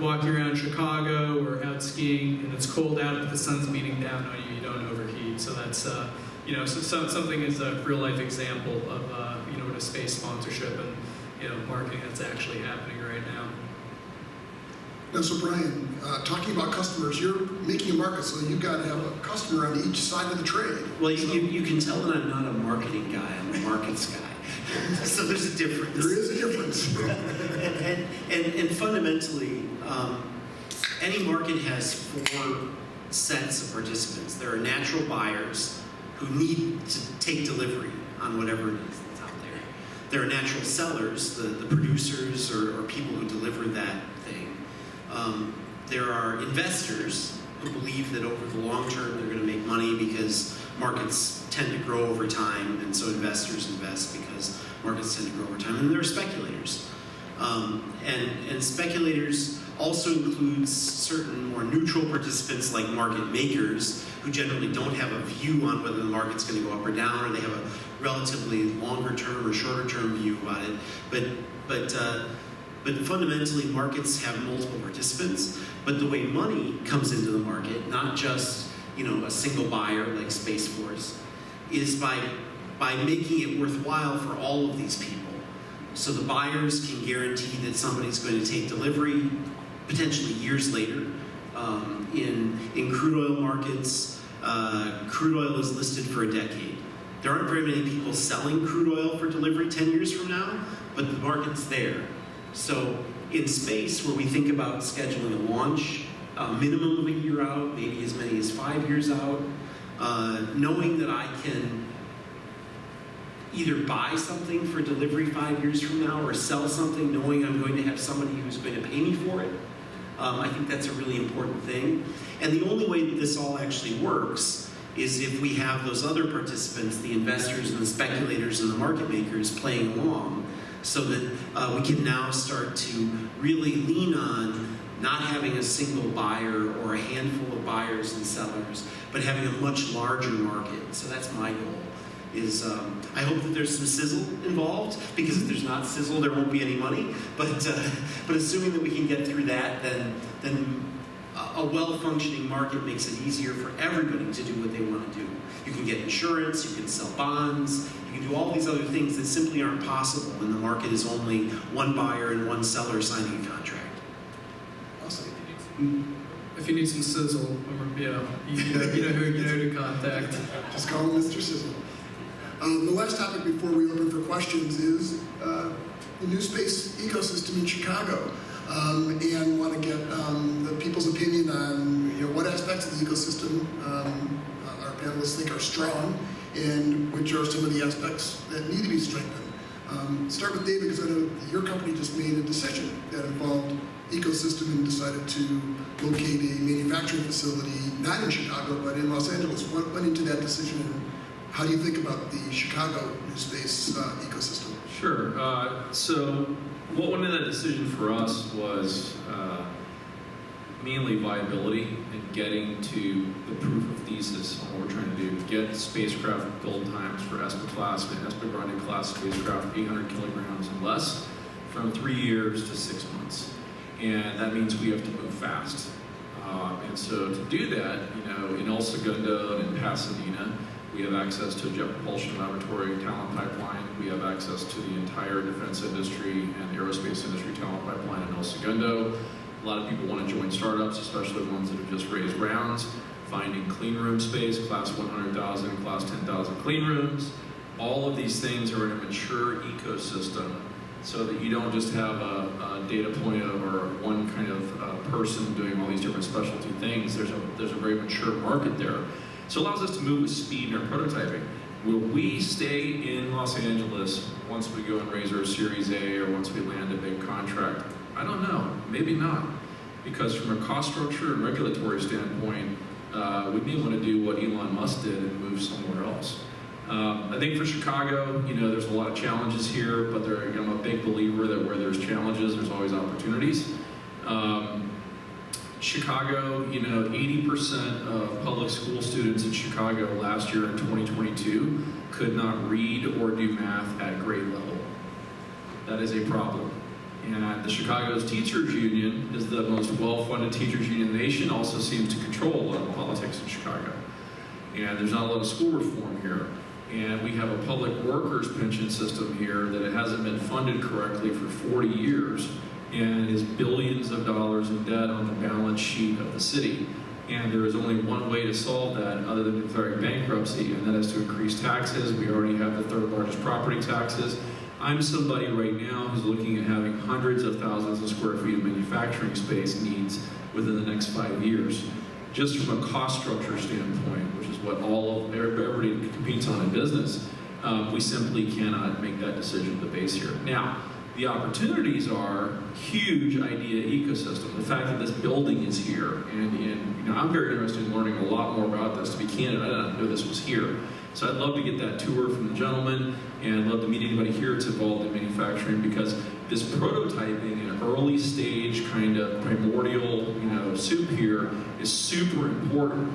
walking around Chicago or out skiing and it's cold out, but the sun's beating down on you, you don't overheat. So that's, something is a real life example of, what a space sponsorship and, marketing that's actually happening right now. Now, so Brian, talking about customers, you're making a market, so you've got to have a customer on each side of the trade. Well, you can tell that I'm not a marketing guy, I'm a markets guy. So there's a difference. There is a difference. and fundamentally, any market has 4 sets of participants. There are natural buyers who need to take delivery on whatever it is that's out there. There are natural sellers, the producers or people who deliver that thing. There are investors who believe that over the long term they're going to make money because markets tend to grow over time, and so investors invest because markets tend to grow over time. And there are speculators. And speculators also includes certain more neutral participants like market makers who generally don't have a view on whether the market's going to go up or down, or they have a relatively longer term or shorter term view about it. But but fundamentally markets have multiple participants, but the way money comes into the market, not just a single buyer like Space Force, is by making it worthwhile for all of these people. So the buyers can guarantee that somebody's going to take delivery potentially years later. In crude oil markets, crude oil is listed for a decade. There aren't very many people selling crude oil for delivery 10 years from now, but the market's there. So in space, where we think about scheduling a launch, a minimum of a year out, maybe as many as 5 years out, knowing that I can either buy something for delivery 5 years from now or sell something knowing I'm going to have somebody who's going to pay me for it, I think that's a really important thing. And the only way that this all actually works is if we have those other participants, the investors and the speculators and the market makers playing along, so that we can now start to really lean on not having a single buyer or a handful of buyers and sellers, but having a much larger market. So that's my goal. I hope that there's some sizzle involved, because if there's not sizzle, there won't be any money. But assuming that we can get through that, then a well-functioning market makes it easier for everybody to do what they want to do. You can get insurance, you can sell bonds, you can do all these other things that simply aren't possible when the market is only one buyer and one seller signing a contract. Awesome. If you need some sizzle, you know who to contact. Just call him Mr. Sizzle. The last topic before we open for questions is the NewSpace ecosystem in Chicago, and want to get the people's opinion on what aspects of the ecosystem our panelists think are strong, and which are some of the aspects that need to be strengthened. Start with David, because I know your company just made a decision that involved ecosystem and decided to locate a manufacturing facility, not in Chicago, but in Los Angeles. What went into that decision, and how do you think about the Chicago NewSpace ecosystem? Sure. So what went into that decision for us was mainly viability and getting to the proof of thesis on what we're trying to do. Get spacecraft build times for ESPA class and ESPA Grande class spacecraft, 800 kilograms and less, from 3 years to 6 months. And that means we have to move fast. And so to do that, in El Segundo and in Pasadena, we have access to a jet propulsion laboratory talent pipeline. We have access to the entire defense industry and aerospace industry talent pipeline in El Segundo. A lot of people want to join startups, especially ones that have just raised rounds. Finding clean room space, class 100,000, class 10,000 clean rooms. All of these things are in a mature ecosystem, so that you don't just have a data point or one kind of person doing all these different specialty things. There's a very mature market there. So it allows us to move with speed in our prototyping. Will we stay in Los Angeles once we go and raise our Series A or once we land a big contract? I don't know, maybe not. Because from a cost structure and regulatory standpoint, we may want to do what Elon Musk did and move somewhere else. I think for Chicago, there's a lot of challenges here, but I'm a big believer that where there's challenges, there's always opportunities. Chicago, 80% of public school students in Chicago last year in 2022 could not read or do math at grade level. That is a problem. And the Chicago's Teachers Union is the most well-funded teachers union in the nation, also seems to control a lot of politics in Chicago. And there's not a lot of school reform here. And we have a public workers pension system here that it hasn't been funded correctly for 40 years. And is billions of dollars in debt on the balance sheet of the city. And there is only one way to solve that other than declaring bankruptcy, and that is to increase taxes. We already have the third largest property taxes. I'm somebody right now who's looking at having hundreds of thousands of square feet of manufacturing space needs within the next 5 years. Just from a cost structure standpoint, which is what everybody competes on in business, we simply cannot make that decision at the base here. Now, the opportunities are huge idea ecosystem. The fact that this building is here, and I'm very interested in learning a lot more about this. To be candid, I didn't know this was here. So I'd love to get that tour from the gentleman, and I'd love to meet anybody here that's involved in manufacturing, because this prototyping and early stage kind of primordial, soup here is super important.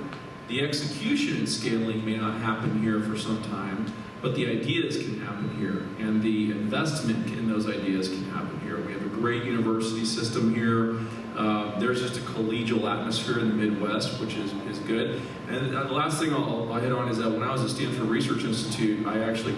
The execution and scaling may not happen here for some time, but the ideas can happen here, and the investment in those ideas can happen here. We have a great university system here. There's just a collegial atmosphere in the Midwest, which is good. And the last thing I'll hit on is that when I was at Stanford Research Institute, I actually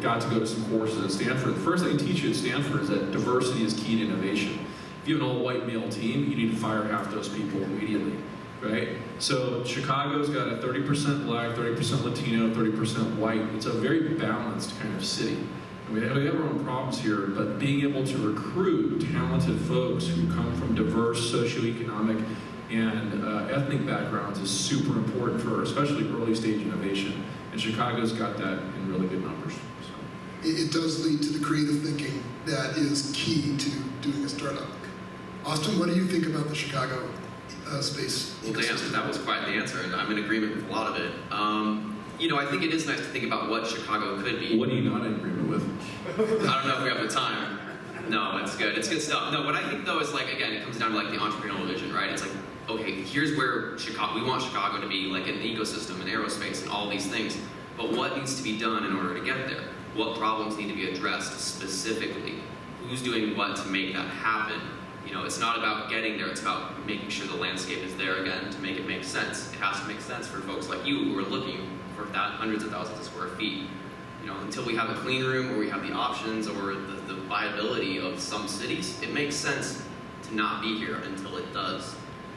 got to go to some courses at Stanford. The first thing they teach you at Stanford is that diversity is key to innovation. If you have an all-white male team, you need to fire half those people immediately, right? So Chicago's got a 30% black, 30% Latino, 30% white. It's a very balanced kind of city. We have our own problems here, but being able to recruit talented folks who come from diverse socioeconomic and ethnic backgrounds is super important for especially early stage innovation. And Chicago's got that in really good numbers. So. It does lead to the creative thinking that is key to doing a startup. Austin, what do you think about the Chicago space Well, Dan, ecosystem? that was quite the answer, and I'm in agreement with a lot of it. I think it is nice to think about what Chicago could be. What are you not in agreement with? I don't know if we have the time. No, it's good. It's good stuff. No, what I think though is again, it comes down to the entrepreneurial vision, right? It's okay, here's where we want Chicago to be like an ecosystem, an aerospace, and all these things. But what needs to be done in order to get there? What problems need to be addressed specifically? Who's doing what to make that happen? It's not about getting there, it's about making sure the landscape is there again to make it make sense. It has to make sense for folks like you who are looking for hundreds of thousands of square feet. Until we have a clean room or we have the options or the viability of some cities, it makes sense to not be here until it does.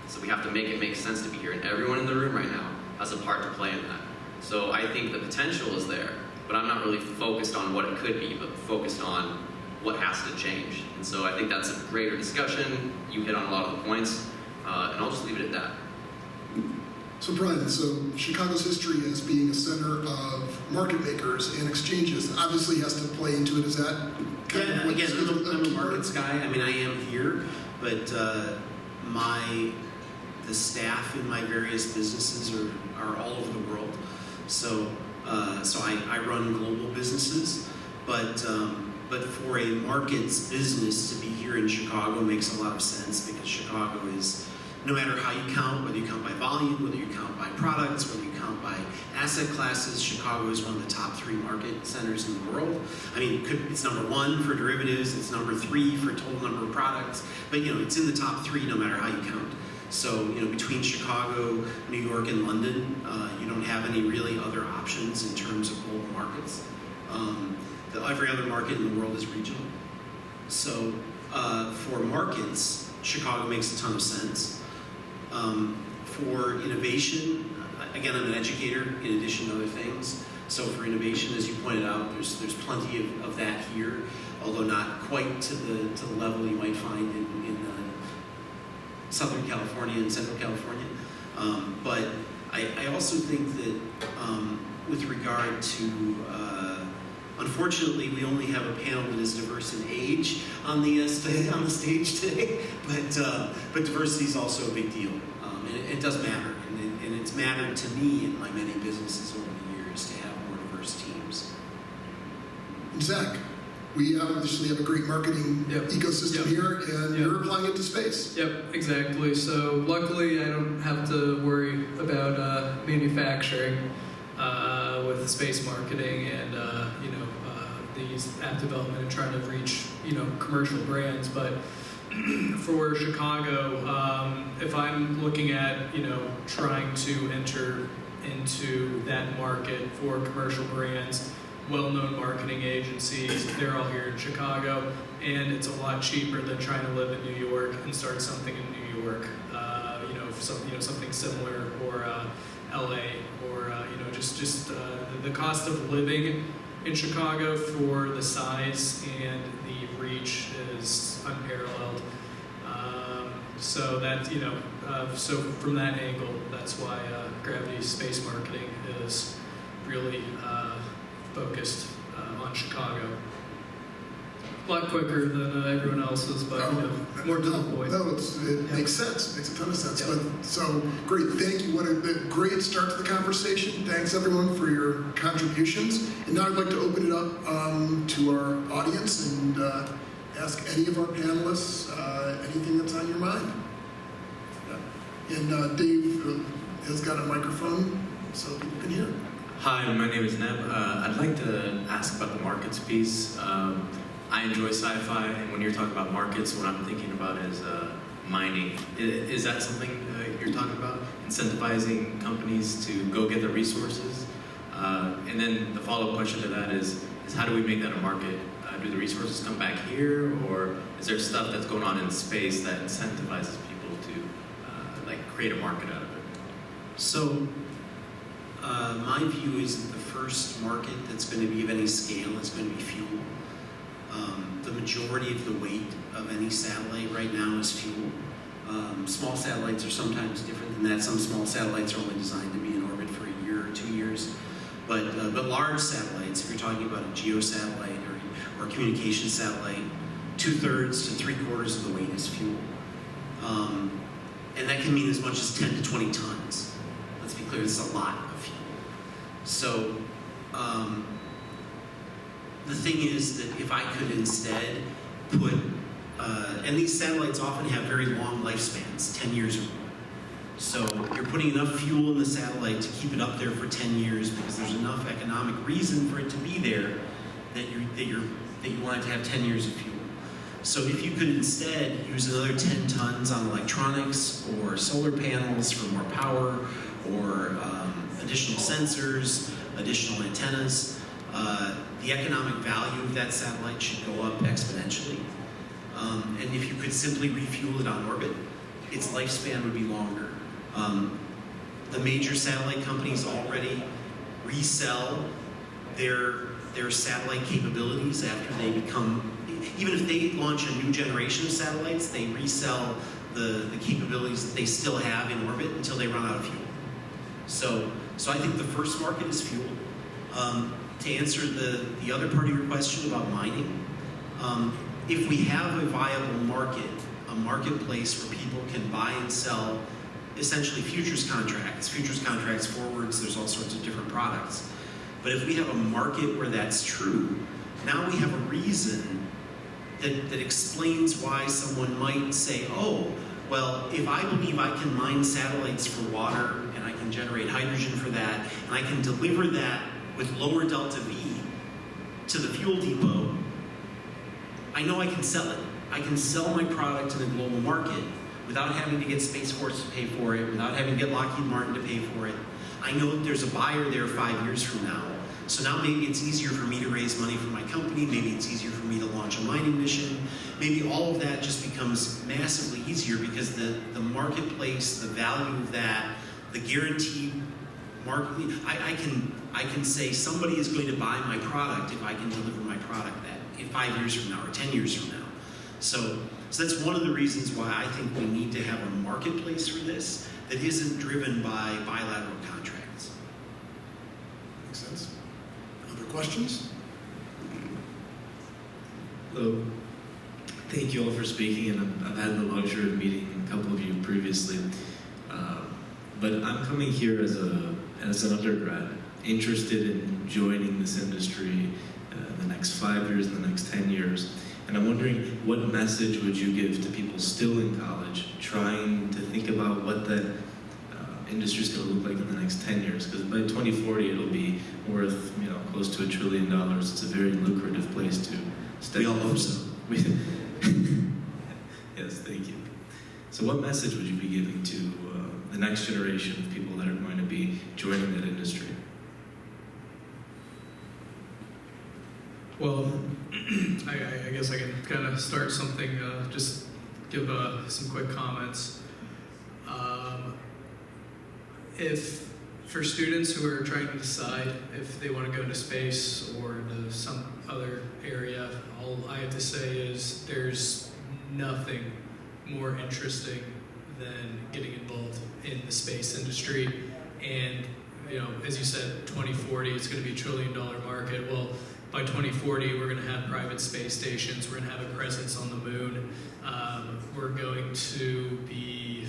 So we have to make it make sense to be here, and everyone in the room right now has a part to play in that. So I think the potential is there, but I'm not really focused on what it could be, but focused on what has to change. And so I think that's a greater discussion. You hit on a lot of the points, and I'll just leave it at that. So Brian, Chicago's history as being a center of market makers and exchanges obviously has to play into it. Is that kind of what Again, I'm a key markets guy. I mean, I am here, but the staff in my various businesses are all over the world. So I run global businesses, but for a markets business to be here in Chicago makes a lot of sense because Chicago is, no matter how you count, whether you count by volume, whether you count by products, whether you count by asset classes, Chicago is one of the top 3 market centers in the world. I mean, it's number 1 for derivatives, it's number 3 for total number of products, but it's in the top 3 no matter how you count. So, between Chicago, New York, and London, you don't have any really other options in terms of global markets. Every other market in the world is regional. So, for markets, Chicago makes a ton of sense. For innovation, again, I'm an educator in addition to other things. So for innovation, as you pointed out, there's plenty of that here, although not quite to the level you might find in Southern California and Central California. But I also think that with regard to unfortunately, we only have a panel that is diverse in age on the stage today, but diversity is also a big deal, and it does matter, and it's mattered to me in my many businesses over the years to have more diverse teams. Zach, we obviously have a great marketing ecosystem here, and you're applying it to space. Yep, exactly. So luckily, I don't have to worry about manufacturing with space marketing and these app development and trying to reach commercial brands. But for Chicago, if I'm looking at trying to enter into that market for commercial brands, well-known marketing agencies, they're all here in Chicago, and it's a lot cheaper than trying to live in New York and start something in New York. Something similar, or LA, or just the cost of living in Chicago for the size and the reach is unparalleled. So that so from that angle, that's why Gravity Space Marketing is really focused on Chicago. A lot quicker than everyone else's, but more to the point. No, it makes sense. Makes a ton of sense. But so great, thank you. What a great start to the conversation. Thanks everyone for your contributions. And now I'd like to open it up to our audience and ask any of our panelists anything that's on your mind. And Dave has got a microphone so people can hear. Hi, my name is Neb. I'd like to ask about the markets piece. I enjoy sci-fi, and when you're talking about markets, what I'm thinking about is mining. Is that something you're talking about? Incentivizing companies to go get the resources? And then the follow-up question to that is how do we make that a market? Do the resources come back here, or is there stuff that's going on in space that incentivizes people to like create a market out of it? So, my view is that the first market that's going to be of any scale is going to be fuel. The majority of the weight of any satellite right now is fuel. Small satellites are sometimes different than that. Some small satellites are only designed to be in orbit for a year or 2 years. But large satellites, if you're talking about a geosatellite or a communication satellite, 2/3 to 3/4 of the weight is fuel. And that can mean as much as 10 to 20 tons. Let's be clear, this is a lot of fuel. So the thing is that if I could instead put, and these satellites often have very long lifespans, 10 years or more. So you're putting enough fuel in the satellite to keep it up there for 10 years because there's enough economic reason for it to be there that you want it to have 10 years of fuel. So if you could instead use another 10 tons on electronics or solar panels for more power or additional sensors, additional antennas, the economic value of that satellite should go up exponentially. And if you could simply refuel it on orbit, its lifespan would be longer. The major satellite companies already resell their satellite capabilities after they become, even if they launch a new generation of satellites, they resell the capabilities that they still have in orbit until they run out of fuel. So I think the first market is fuel. To answer the other part of your question about mining, if we have a viable market, a marketplace where people can buy and sell essentially futures contracts, forwards, there's all sorts of different products. But if we have a market where that's true, now we have a reason that explains why someone might say, oh, well, if I believe I can mine satellites for water and I can generate hydrogen for that, and I can deliver that with lower delta V to the fuel depot, I know I can sell it. I can sell my product in a global market without having to get Space Force to pay for it, without having to get Lockheed Martin to pay for it. I know that there's a buyer there 5 years from now. So now maybe it's easier for me to raise money for my company, maybe it's easier for me to launch a mining mission, maybe all of that just becomes massively easier because the marketplace, the value of that, the guaranteed market, I can say somebody is going to buy my product if I can deliver my product that 5 years from now or 10 years from now. So that's one of the reasons why I think we need to have a marketplace for this that isn't driven by bilateral contracts. Makes sense. Other questions? Hello. Thank you all for speaking, and I've had the luxury of meeting a couple of you previously. But I'm coming here as an undergrad, interested in joining this industry the next 5 years, the next 10 years. And I'm wondering, what message would you give to people still in college trying to think about what that industry is going to look like in the next 10 years? Because by 2040, it'll be worth close to $1 trillion. It's a very lucrative place to stay. We all hope so. Yes, thank you. So what message would you be giving to the next generation of people that are going to be joining that industry? Well, I guess I can kind of start something, just give some quick comments. If for students who are trying to decide if they want to go into space or into some other area, all I have to say is there's nothing more interesting than getting involved in the space industry. And, as you said, 2040, it's going to be $1 trillion market. Well, by 2040, we're going to have private space stations. We're going to have a presence on the moon. We're going to be,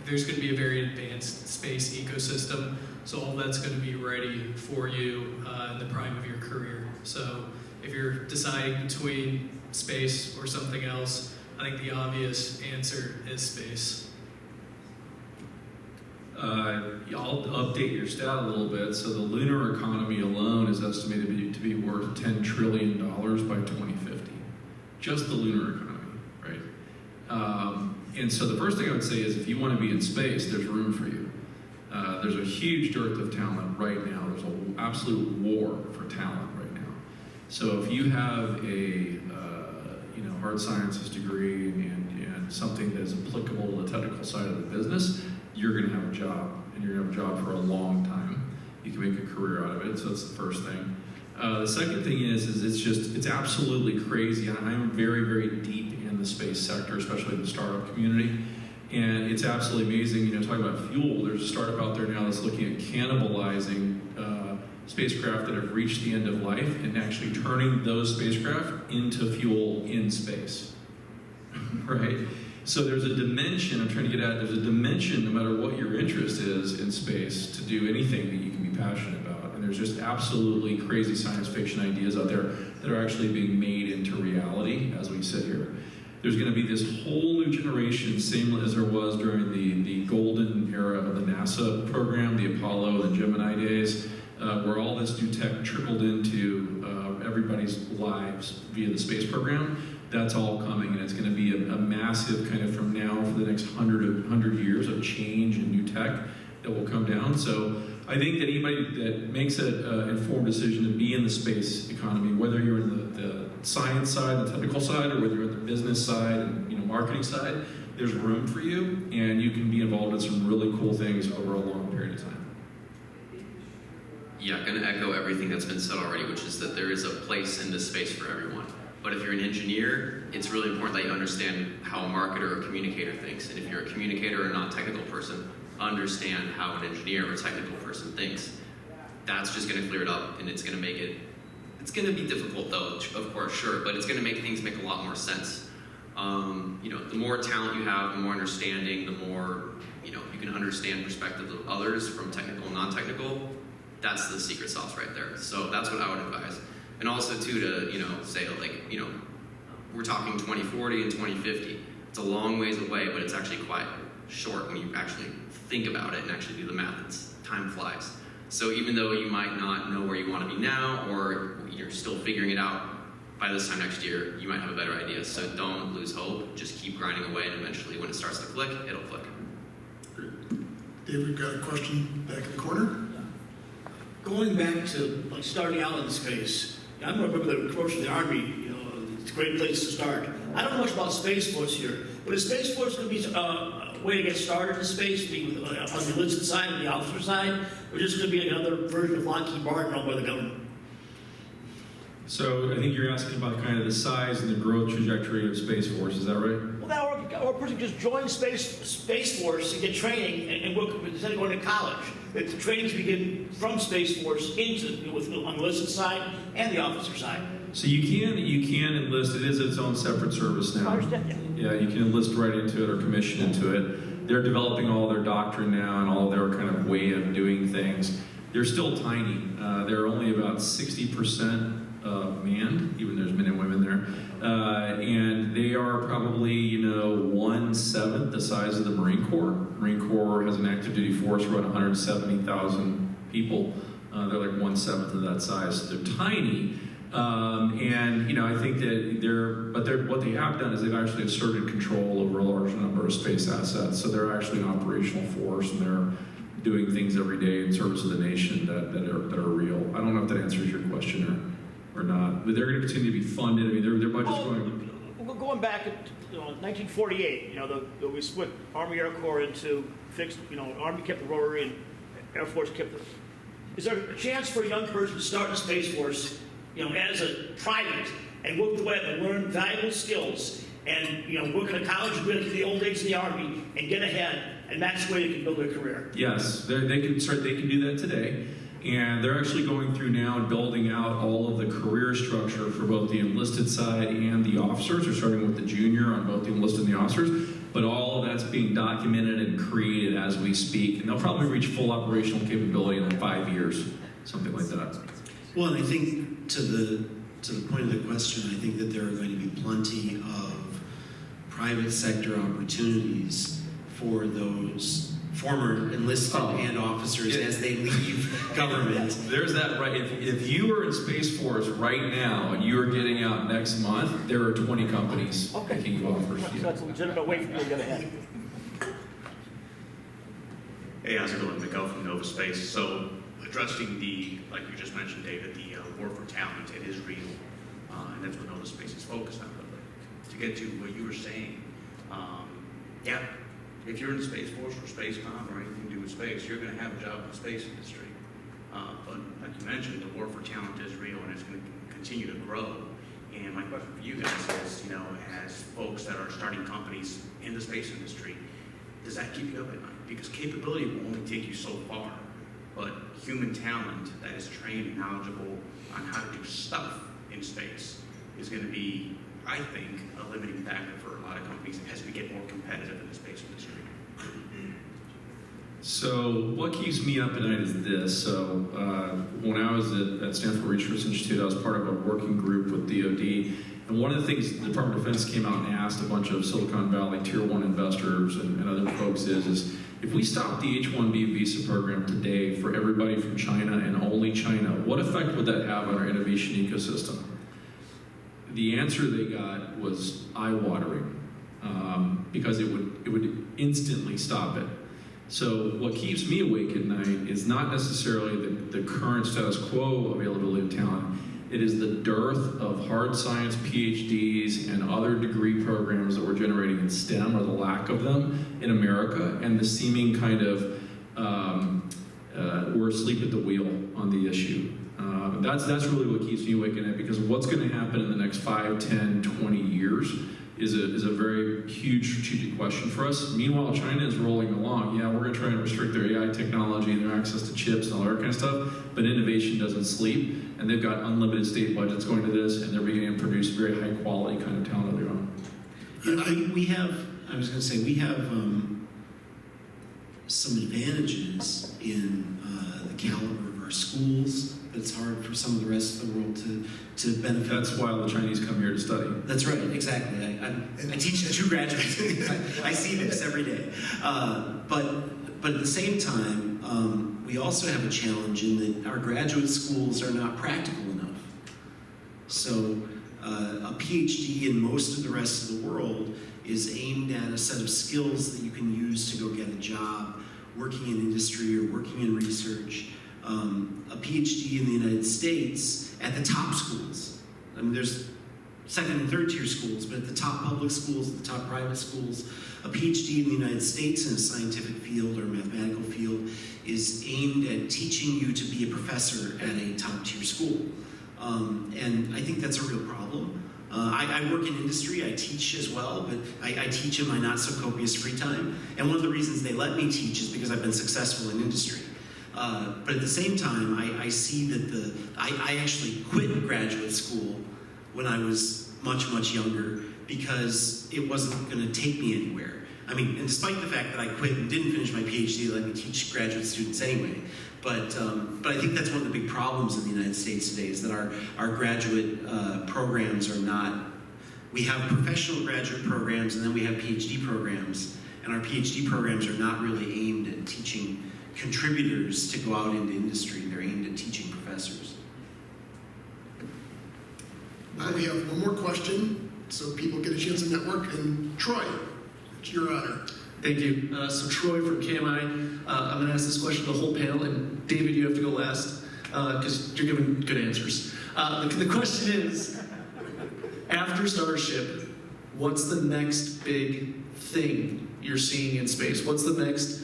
there's going to be a very advanced space ecosystem. So all that's going to be ready for you in the prime of your career. So if you're deciding between space or something else, I think the obvious answer is space. I'll update your stat a little bit. So the lunar economy alone is estimated to be worth $10 trillion by 2050. Just the lunar economy, right? And so the first thing I would say is if you want to be in space, there's room for you. There's a huge dearth of talent right now. There's an absolute war for talent right now. So if you have a hard sciences degree and something that is applicable to the technical side of the business, you're going to have a job, and you're going to have a job for a long time. You can make a career out of it, so that's the first thing. The second thing is it's absolutely crazy. I'm very, very deep in the space sector, especially the startup community, and it's absolutely amazing. Talking about fuel, there's a startup out there now that's looking at cannibalizing spacecraft that have reached the end of life and actually turning those spacecraft into fuel in space, right? So there's a dimension, I'm trying to get at, there's a dimension no matter what your interest is in space to do anything that you can be passionate about. And there's just absolutely crazy science fiction ideas out there that are actually being made into reality as we sit here. There's going to be this whole new generation, same as there was during the golden era of the NASA program, the Apollo, the Gemini days, where all this new tech trickled into everybody's lives via the space program. That's all coming, and it's going to be a massive kind of from now for the next 100 years of change and new tech that will come down. So I think that anybody that makes an informed decision to be in the space economy, whether you're in the science side, the technical side, or whether you're at the business side and marketing side, there's room for you, and you can be involved in some really cool things over a long period of time. Yeah, going to echo everything that's been said already, which is that there is a place in this space for everyone. But if you're an engineer, it's really important that you understand how a marketer or communicator thinks. And if you're a communicator or a non-technical person, understand how an engineer or technical person thinks. That's just going to clear it up, and it's going to make it, it's going to be difficult though, of course, sure, but it's going to make things make a lot more sense. The more talent you have, the more understanding, the more, you can understand perspectives of others from technical and non-technical. That's the secret sauce right there. So that's what I would advise. And also too to, say we're talking 2040 and 2050. It's a long ways away, but it's actually quite short when you actually think about it and actually do the math. Time flies. So even though you might not know where you want to be now, or you're still figuring it out, by this time next year, you might have a better idea. So don't lose hope. Just keep grinding away, and eventually when it starts to click, it'll click. Dave, we've got a question back in the corner. Going back to starting out in space, I remember the approach of the Army, it's a great place to start. I don't know much about Space Force here, but is Space Force going to be a way to get started in space, being on the enlisted side and the officer side, or just going to be another version of Lockheed Martin owned by the government? So I think you're asking about kind of the size and the growth trajectory of Space Force, is that right? Well, or a person just join Space Force and get training and work instead of going to college. The training to begin from Space Force into on the enlisted side and the officer side. So you can enlist. It is its own separate service now. I understand, Yeah, you can enlist right into it or commission into it. They're developing all their doctrine now and all their kind of way of doing things. They're still tiny. They're only about 60% manned, even there's men and women there. And they are probably, 1/7 the size of the Marine Corps. Marine Corps has an active duty force of around 170,000 people. They're like 1/7 of that size. So they're tiny. I think that what they have done is they've actually asserted control over a large number of space assets. So they're actually an operational force, and they're doing things every day in service of the nation that are real. I don't know if that answers your question or not, but they're going to continue to be funded. I mean, their budget's going. Going back at 1948, we split Army Air Corps into fixed. Army kept the rotary and Air Force kept the. Is there a chance for a young person to start in the Space Force, as a private and work the web and learn valuable skills and work in a college, go to the old days in the Army and get ahead, and that's the way they can build their career? Yes, they can start. They can do that today. And they're actually going through now and building out all of the career structure for both the enlisted side and the officers. They're starting with the junior on both the enlisted and the officers. But all of that's being documented and created as we speak. And they'll probably reach full operational capability in 5 years, something like that. Well, and I think to the point of the question, I think that there are going to be plenty of private sector opportunities for those former enlisted and officers as they leave government. There's that right. If you are in Space Force right now and you are getting out next month, there are 20 companies making you offers. So that's a legitimate way for you to get ahead. Hey, how's it going? Miguel from NewSpace. So, addressing the, like you just mentioned, David, the war for talent, it is real, and that's what NewSpace is focused on. But to get to what you were saying, yeah, if you're in the Space Force or Space Com or anything to do with space, you're going to have a job in the space industry. But like you mentioned, the war for talent is real, and it's going to continue to grow. And my question for you guys is, as folks that are starting companies in the space industry, does that keep you up at night? Because capability will only take you so far, but human talent that is trained and knowledgeable on how to do stuff in space is going to be, I think, a limiting factor for a lot of companies as we get more competitive in the space industry. So what keeps me up at night is this. So when I was at Stanford Research Institute, I was part of a working group with DoD. And one of the things the Department of Defense came out and asked a bunch of Silicon Valley Tier 1 investors and other folks is if we stop the H-1B visa program today for everybody from China and only China, what effect would that have on our innovation ecosystem? The answer they got was eye-watering because it would instantly stop it. So what keeps me awake at night is not necessarily the current status quo availability of talent. It is the dearth of hard science PhDs and other degree programs that we're generating in STEM, or the lack of them in America, and the seeming kind of we're asleep at the wheel on the issue. That's really what keeps me awake at night, because what's going to happen in the next 5, 10, 20 years is a very huge strategic question for us. Meanwhile, China is rolling along. Yeah, we're going to try and restrict their AI technology and their access to chips and all that kind of stuff, but innovation doesn't sleep, and they've got unlimited state budgets going to this, and they're beginning to produce very high quality kind of talent of their own. We have some advantages in the caliber of our schools. It's hard for some of the rest of the world to benefit. That's why the Chinese come here to study. That's right, exactly. I teach two graduates. I see this every day. But at the same time, we also have a challenge in that our graduate schools are not practical enough. So a PhD in most of the rest of the world is aimed at a set of skills that you can use to go get a job working in industry or working in research. A PhD in the United States at the top schools. I mean, there's second and third tier schools, but at the top public schools, at the top private schools, a PhD in the United States in a scientific field or mathematical field is aimed at teaching you to be a professor at a top tier school. And I think that's a real problem. I work in industry, I teach as well, but I teach in my not so copious free time. And one of the reasons they let me teach is because I've been successful in industry. But at the same time, I see that I actually quit graduate school when I was much, much younger because it wasn't going to take me anywhere. I mean, and despite the fact that I quit and didn't finish my PhD, they let me teach graduate students anyway. But I think that's one of the big problems in the United States today is that our graduate programs are not, we have professional graduate programs and then we have PhD programs, and our PhD programs are not really aimed at teaching contributors to go out into industry. They're aimed at teaching professors. We have one more question so people get a chance to network. And Troy, it's your honor. Thank you. So Troy from KMI. I'm going to ask this question to the whole panel, and David, you have to go last because you're giving good answers. The question is, after Starship, what's the next big thing you're seeing in space? What's the next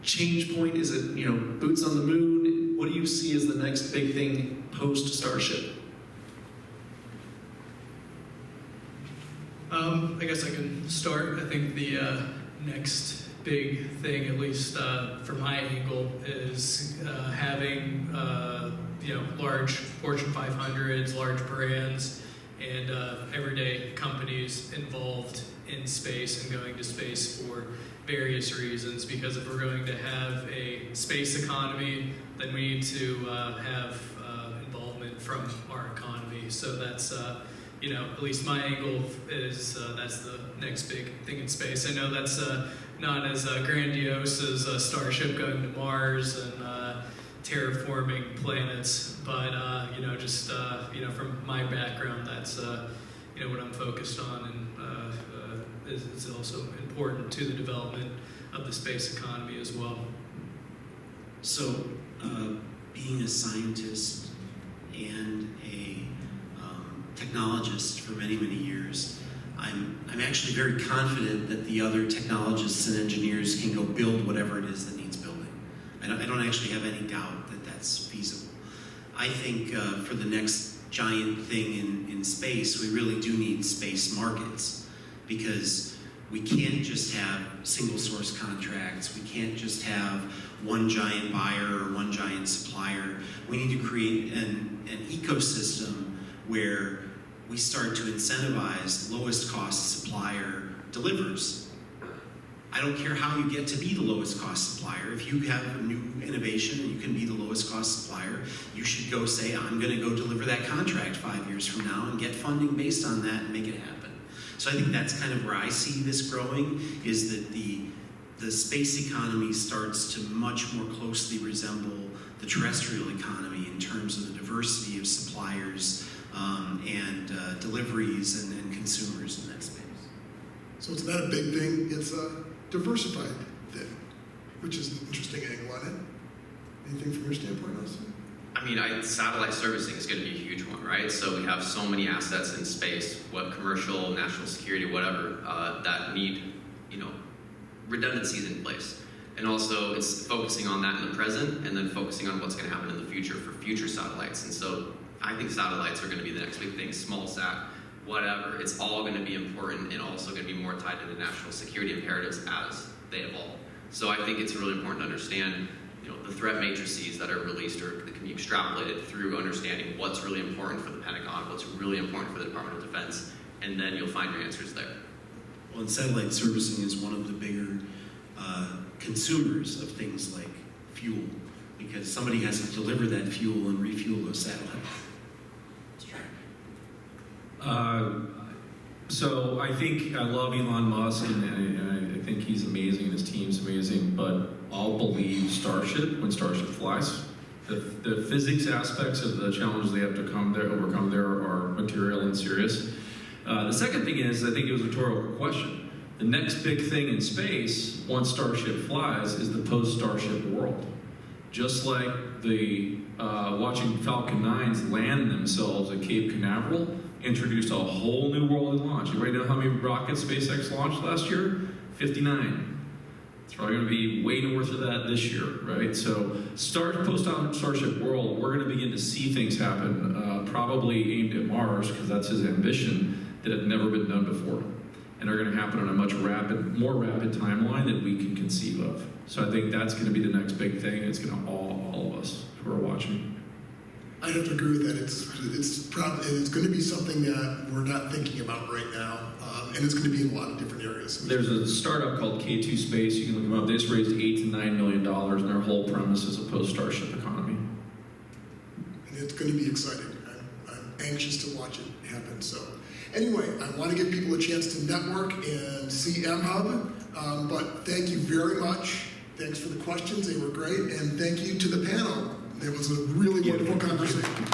change point? Is it, boots on the moon? What do you see as the next big thing post Starship? I guess I can start. I think the next big thing, at least from my angle, is having large Fortune 500s, large brands, and everyday companies involved in space and going to space for various reasons. Because if we're going to have a space economy, then we need to have involvement from our economy. So that's at least my angle is that's the next big thing in space. I know that's not as grandiose as Starship going to Mars and terraforming planets, but just from my background, that's what I'm focused on, and is also important to the development of the space economy as well. So, being a scientist and a technologist for many, many years, I'm actually very confident that the other technologists and engineers can go build whatever it is that needs building. I don't actually have any doubt that that's feasible. I think for the next giant thing in space, we really do need space markets, because we can't just have single source contracts. We can't just have one giant buyer or one giant supplier. We need to create an ecosystem where we start to incentivize lowest cost supplier delivers. I don't care how you get to be the lowest cost supplier. If you have a new innovation and you can be the lowest cost supplier, you should go say, I'm going to go deliver that contract 5 years from now and get funding based on that and make it happen. So I think that's kind of where I see this growing, is that the space economy starts to much more closely resemble the terrestrial economy in terms of the diversity of suppliers and deliveries and consumers in that space. So it's not a big thing, it's a diversified thing, which is an interesting angle on it. Anything from your standpoint, Austin? I mean, satellite servicing is going to be a huge one, right? So we have so many assets in space, what commercial, national security, whatever, that need, redundancies in place. And also, it's focusing on that in the present, and then focusing on what's going to happen in the future for future satellites. And so, I think satellites are going to be the next big thing. Small sat, whatever. It's all going to be important, and also going to be more tied to the national security imperatives as they evolve. So I think it's really important to understand, the threat matrices that are released or that can be extrapolated through understanding what's really important for the Pentagon, what's really important for the Department of Defense, and then you'll find your answers there. Well, and satellite servicing is one of the bigger consumers of things like fuel, because somebody has to deliver that fuel and refuel those satellites. So I think I love Elon Musk, and I think he's amazing, and his team's amazing, but I'll believe Starship when Starship flies. The physics aspects of the challenges they have to overcome there are material and serious. The second thing is, I think it was a rhetorical question. The next big thing in space, once Starship flies, is the post-Starship world. Just like the watching Falcon 9s land themselves at Cape Canaveral introduced a whole new world in launch. Anybody know how many rockets SpaceX launched last year? 59. It's probably going to be way north of that this year, right? So post-Starship world, we're going to begin to see things happen, probably aimed at Mars, because that's his ambition, that have never been done before. And are going to happen on a much more rapid timeline than we can conceive of. So I think that's going to be the next big thing. It's going to all of us who are watching. I'd have to agree with that. It's going to be something that we're not thinking about right now, and it's going to be in a lot of different areas. There's a startup called K2 Space. You can look them up. They just raised $8 to $9 million, and their whole premise is a post-Starship economy. And it's going to be exciting. I'm anxious to watch it happen. So, anyway, I want to give people a chance to network and see MHub. But thank you very much. Thanks for the questions. They were great. And thank you to the panel. It was a really wonderful conversation.